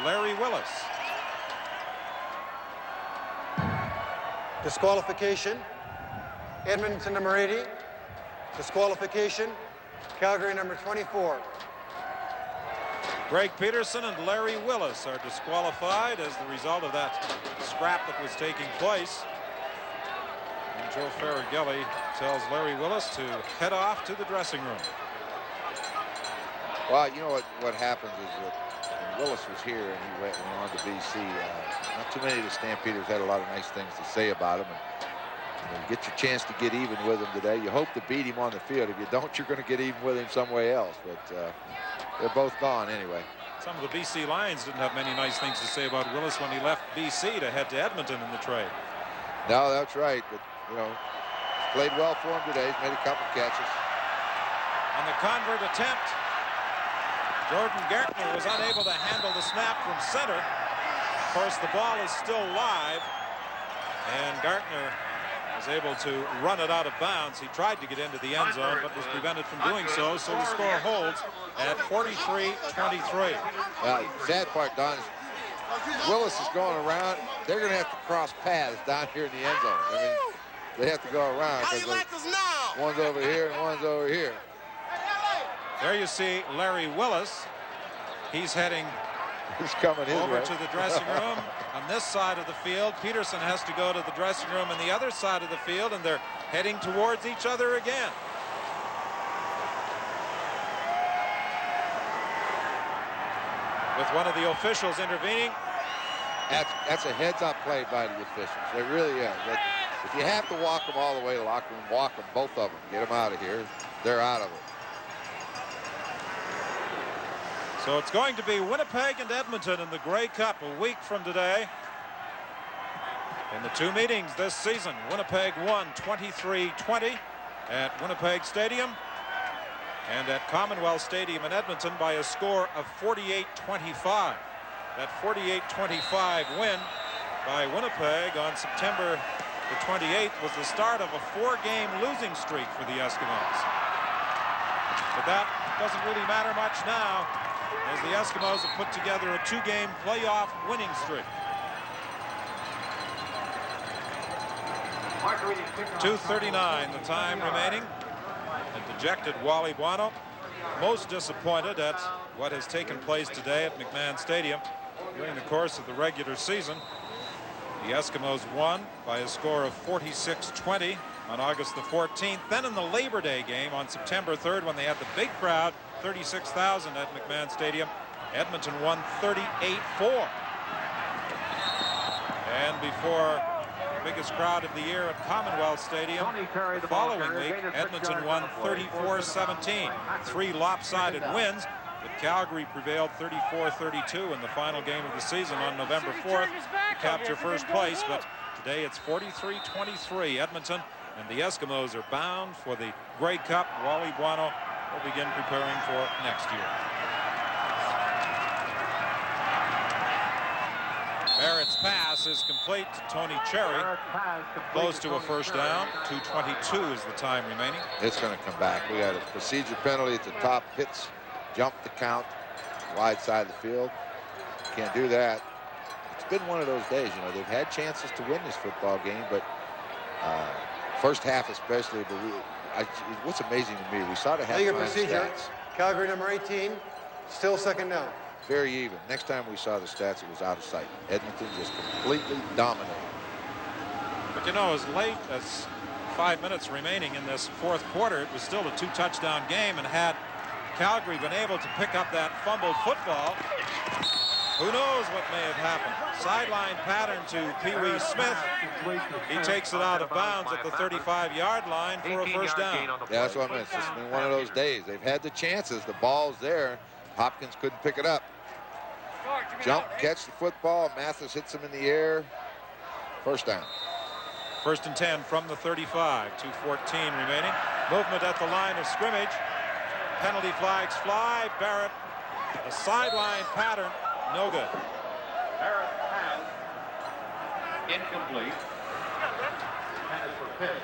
Larry Willis. Disqualification, Edmonton number 80. Disqualification, Calgary number 24. Greg Peterson and Larry Willis are disqualified as the result of that scrap that was taking place. And Joe Farraghelli tells Larry Willis to head off to the dressing room. Well, you know what happens is that when Willis was here and he went on to BC, not too many of the Stampeders had a lot of nice things to say about him. And you get your chance to get even with him today. You hope to beat him on the field. If you don't, you're going to get even with him somewhere else. But they're both gone anyway. Some of the BC Lions didn't have many nice things to say about Willis when he left BC to head to Edmonton in the trade. No, that's right. But, you know, played well for him today. He's made a couple catches. On the convert attempt, Jordan Gartner was unable to handle the snap from center. Of course, the ball is still live, and Gartner was able to run it out of bounds. He tried to get into the end zone, but was prevented from doing so, so the score holds at 43-23. Sad part, Don, is Willis is going around. They're going to have to cross paths down here in the end zone. I mean, they have to go around because one's over here and one's over here. There you see Larry Willis. He's heading coming over to the dressing room on this side of the field. Peterson has to go to the dressing room on the other side of the field, and they're heading towards each other again. With one of the officials intervening. That's a heads-up play by the officials. It really is. If you have to walk them all the way to the locker room, walk them, both of them. Get them out of here. They're out of it. So it's going to be Winnipeg and Edmonton in the Grey Cup a week from today. In the two meetings this season, Winnipeg won 23-20 at Winnipeg Stadium and at Commonwealth Stadium in Edmonton by a score of 48-25. That 48-25 win by Winnipeg on September the 28th was the start of a four-game losing streak for the Eskimos. But that doesn't really matter much now, as the Eskimos have put together a two-game playoff winning streak. 2:39 the time remaining. A dejected Wally Buono, most disappointed at what has taken place today at McMahon Stadium during the course of the regular season. The Eskimos won by a score of 46-20 on August the 14th. Then in the Labor Day game on September 3rd, when they had the big crowd, 36,000 at McMahon Stadium, Edmonton won 38-4. And before the biggest crowd of the year at Commonwealth Stadium, the following week, Edmonton won 34-17. Three lopsided wins, but Calgary prevailed 34-32 in the final game of the season on November 4th to capture first place. But today it's 43-23. Edmonton and the Eskimos are bound for the Grey Cup. Wally Buono will begin preparing for next year. Barrett's pass is complete to Tony Cherry, close to a first down. 2:22 is the time remaining. It's going to come back. We got a procedure penalty at the top. Hits, jump the count, wide side of the field. Can't do that. It's been one of those days. You know, they've had chances to win this football game, but first half especially. But what's amazing to me, we saw the halftime stats. Calgary number 18, still second down. Very even. Next time we saw the stats, it was out of sight. Edmonton just completely dominated. But you know, as late as 5 minutes remaining in this fourth quarter, it was still a two-touchdown game, and had Calgary been able to pick up that fumbled football, who knows what may have happened. Sideline pattern to Pee Wee Smith. He takes it out of bounds at the 35-yard line for a first down. Yeah, that's what I meant. It's just been one of those days. They've had the chances. The ball's there. Hopkins couldn't pick it up. Jump, catch the football. Mathis hits him in the air. First down. First and 10 from the 35. 2:14 remaining. Movement at the line of scrimmage. Penalty flags fly. Barrett, a sideline pattern, no good. Barrett pass incomplete. headed for Pitt.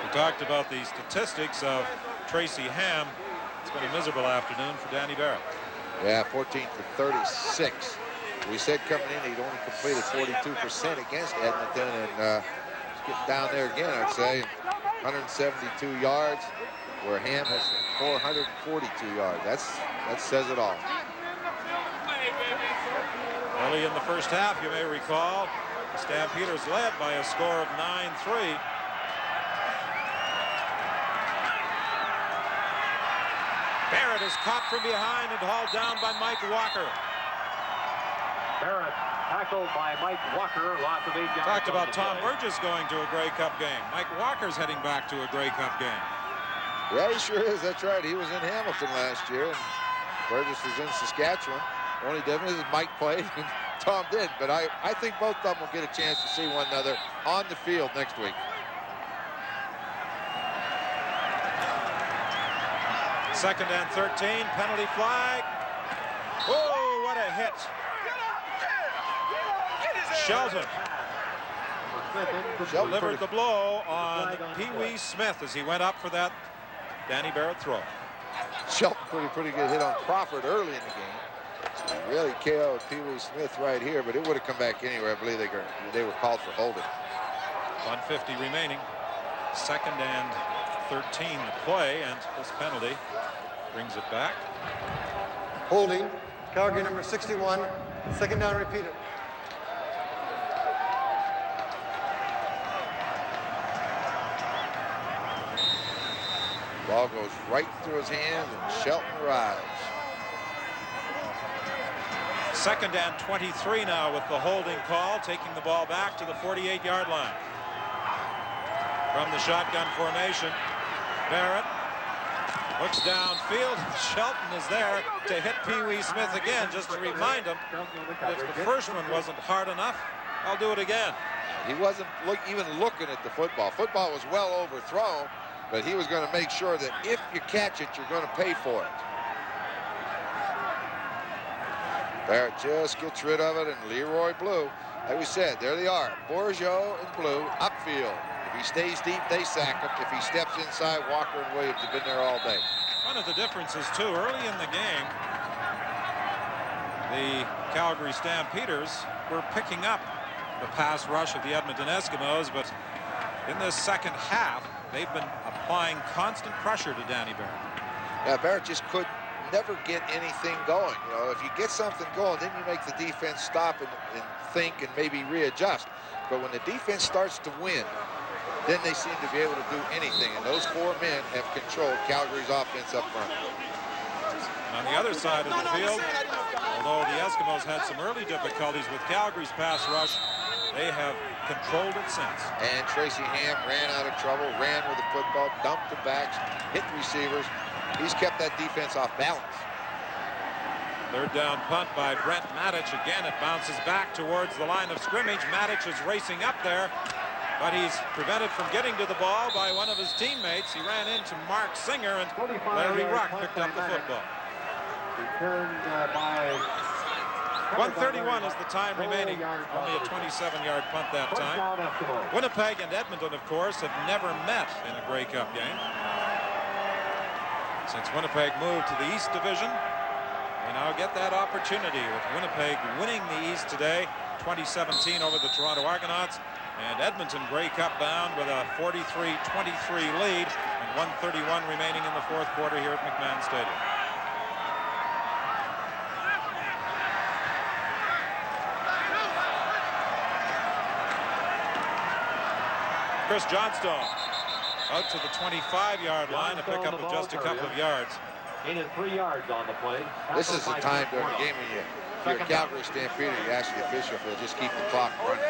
We talked about the statistics of Tracy Ham. It's been a miserable afternoon for Danny Barrett. Yeah, 14 for 36. We said coming in he'd only completed 42% against Edmonton, and he's getting down there again, I'd say. 172 yards, where Ham has 442 yards. That says it all. Early in the first half, you may recall, the Stampeders led by a score of 9-3. Barrett is caught from behind and hauled down by Mike Walker. Barrett tackled by Mike Walker, loss of 8 yards. Talked about Tom Burgess going to a Grey Cup game. Mike Walker's heading back to a Grey Cup game. Yeah, he sure is. That's right. He was in Hamilton last year, and Burgess was in Saskatchewan. The only difference is Mike played and Tom did. But I think both of them will get a chance to see one another on the field next week. Second and 13, penalty flag. Oh, what a hit. Shelton delivered the blow on Pee Wee Smith as he went up for that Danny Barrett throw. Shelton put a pretty good hit on Crawford early in the game. He really KO'd Pee Wee Smith right here, but it would have come back anyway. I believe they were called for holding. 1:50 remaining. Second and 13 to play, and this penalty brings it back. Holding, Calgary number 61, second down repeated. Ball goes right through his hands, and Shelton arrives. Second and 23 now with the holding call, taking the ball back to the 48-yard line. From the shotgun formation, Barrett looks downfield. Shelton is there to hit Pee Wee Smith again, just to remind him that if the first one wasn't hard enough, I'll do it again. He wasn't even looking at the football. Football was well overthrown, but he was going to make sure that if you catch it, you're going to pay for it. Barrett just gets rid of it, and Leroy Blue, like we said, there they are. Bourgeau and Blue upfield. If he stays deep, they sack him. If he steps inside, Walker and Williams have been there all day. One of the differences, too, early in the game, the Calgary Stampeders were picking up the pass rush of the Edmonton Eskimos, but in this second half, they've been applying constant pressure to Danny Barrett. Yeah, Barrett just could never get anything going. You know, if you get something going, then you make the defense stop and think and maybe readjust. But when the defense starts to win, then they seem to be able to do anything. And those four men have controlled Calgary's offense up front. On the other side of the field, although the Eskimos had some early difficulties with Calgary's pass rush, they have controlled it since. And Tracy Ham ran out of trouble, ran with the football, dumped the backs, hit receivers. He's kept that defense off balance. Third down punt by Brent Matic. Again, it bounces back towards the line of scrimmage. Matic is racing up there, but he's prevented from getting to the ball by one of his teammates. He ran into Mark Singer, and Larry Ruck picked up the football. Returned by 1:31 is the time remaining. Only a 27-yard punt that time. Winnipeg and Edmonton, of course, have never met in a Grey Cup game. Since Winnipeg moved to the East Division, we now get that opportunity with Winnipeg winning the East today, 2017 over the Toronto Argonauts, and Edmonton Grey Cup bound with a 43-23 lead and 1:31 remaining in the fourth quarter here at McMahon Stadium. Chris Johnstone out to the 25-yard line, a pickup of just a couple of yards. Gain of 3 yards on the play. This is the time during the game when if you're a Calgary Stampeder, you ask the official if they'll just keep the clock running.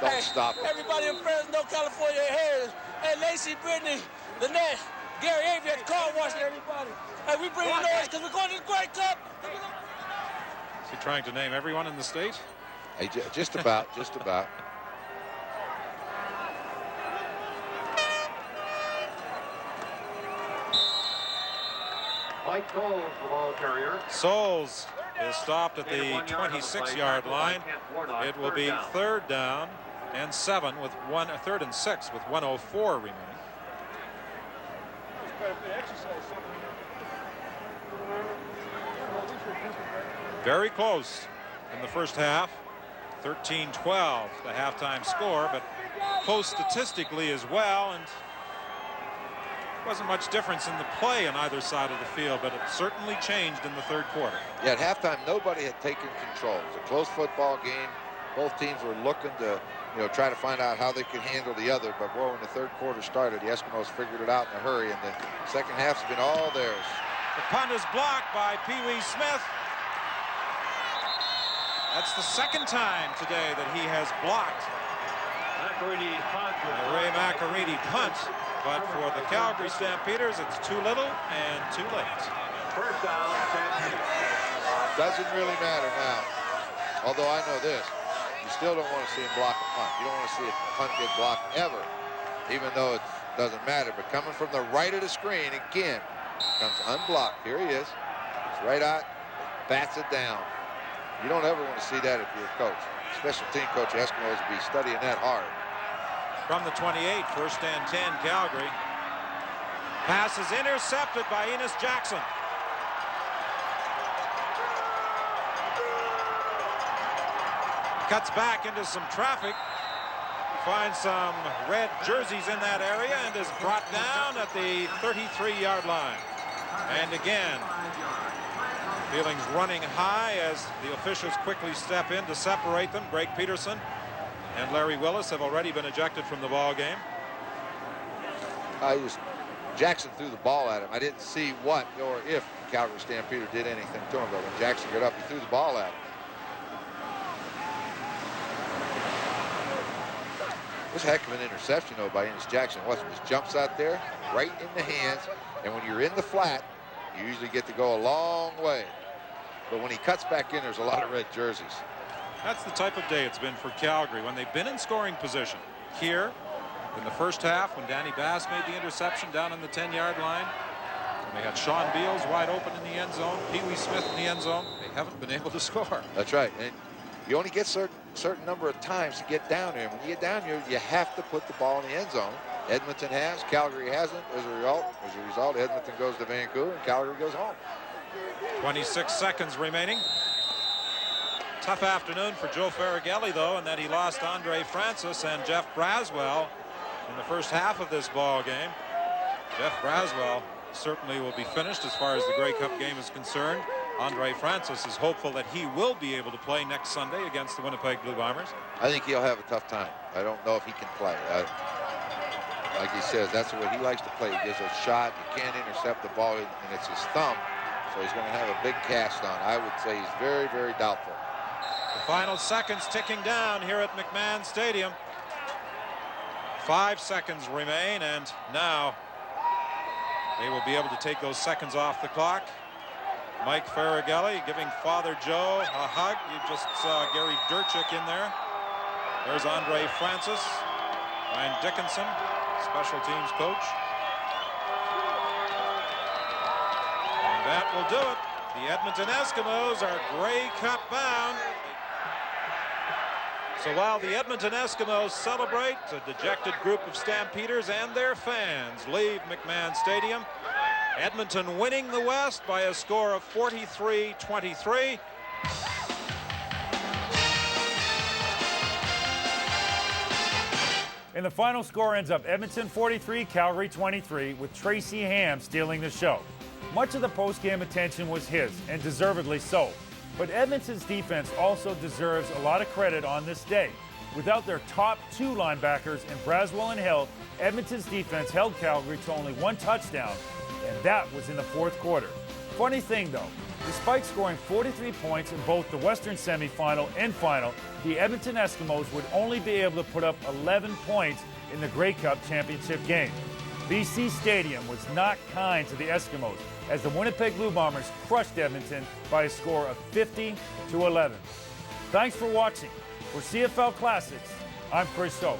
Don't stop it. Everybody in Fresno, California, here. Hey, Lacey, Brittany, Lynette, Gary Avery at the car washing everybody. Hey, we bring the noise because we're going to the Grey Cup. Is he trying to name everyone in the state? Hey, just about, just about. Mike Coles, the ball carrier. Souls is stopped at the 26-yard line. It will be third down and 7 with third and 6 with 1:04 remaining. Very close in the first half. 13-12 the halftime score, but close statistically as well, and wasn't much difference in the play on either side of the field, but it certainly changed in the third quarter. Yeah, at halftime, nobody had taken control. It was a close football game. Both teams were looking to, try to find out how they could handle the other, but boy, when the third quarter started, the Eskimos figured it out in a hurry, and the second half's been all theirs. The punt is blocked by Pee Wee Smith. That's the second time today that he has blocked Ray Macarini punt, but for the Calgary Stampeders, it's too little and too late. First down, Stampeders. Doesn't really matter now, although I know this. You still don't want to see him block a punt. You don't want to see a punt get blocked ever, even though it doesn't matter. But coming from the right of the screen, again, comes unblocked. Here he is. It's right out, bats it down. You don't ever want to see that if you're a coach. Special team coach, Eskimos will be studying that hard. From the 28, first and 10, Calgary. Pass is intercepted by Enos Jackson. Cuts back into some traffic. Finds some red jerseys in that area and is brought down at the 33-yard line. And again, feelings running high as the officials quickly step in to separate them. Greg Peterson and Larry Willis have already been ejected from the ball game. Jackson threw the ball at him. I didn't see what or if Calgary Stampeder did anything to him, but when Jackson got up, he threw the ball at him. This heck of an interception, though, by Enos Jackson. Wasn't just jumps out there, right in the hands, and when you're in the flat, you usually get to go a long way. But when he cuts back in, there's a lot of red jerseys. That's the type of day it's been for Calgary when they've been in scoring position. Here, in the first half, when Danny Bass made the interception down on the 10-yard line, and they had Sean Beals wide open in the end zone, Pee Wee Smith in the end zone, they haven't been able to score. That's right. And you only get certain number of times to get down there. When you get down here, you have to put the ball in the end zone. Edmonton has, Calgary hasn't. As a result, Edmonton goes to Vancouver and Calgary goes home. 26 seconds remaining. Tough afternoon for Joe Farragelli, though, in that he lost Andre Francis and Jeff Braswell in the first half of this ball game. Jeff Braswell certainly will be finished as far as the Grey Cup game is concerned. Andre Francis is hopeful that he will be able to play next Sunday against the Winnipeg Blue Bombers. I think he'll have a tough time. I don't know if he can play. Like he says, that's the way he likes to play. He gives a shot. He can't intercept the ball, and it's his thumb, so he's going to have a big cast on. I would say he's very, very doubtful. The final seconds ticking down here at McMahon Stadium. 5 seconds remain, and now they will be able to take those seconds off the clock. Mike Farragelli giving Father Joe a hug. You just saw Gary Durchik in there. There's Andre Francis, Ryan Dickinson, special teams coach. And that will do it. The Edmonton Eskimos are Grey Cup bound. So while the Edmonton Eskimos celebrate, a dejected group of Stampeders and their fans leave McMahon Stadium. Edmonton winning the West by a score of 43-23. And the final score ends up Edmonton 43, Calgary 23, with Tracy Ham stealing the show. Much of the post-game attention was his, and deservedly so. But Edmonton's defense also deserves a lot of credit on this day. Without their top 2 linebackers in Braswell and Hill, Edmonton's defense held Calgary to only 1 touchdown, and that was in the fourth quarter. Funny thing though, despite scoring 43 points in both the Western semifinal and final, the Edmonton Eskimos would only be able to put up 11 points in the Grey Cup championship game. BC Stadium was not kind to the Eskimos as the Winnipeg Blue Bombers crushed Edmonton by a score of 50-11. Thanks for watching. For CFL Classics, I'm Chris Oak.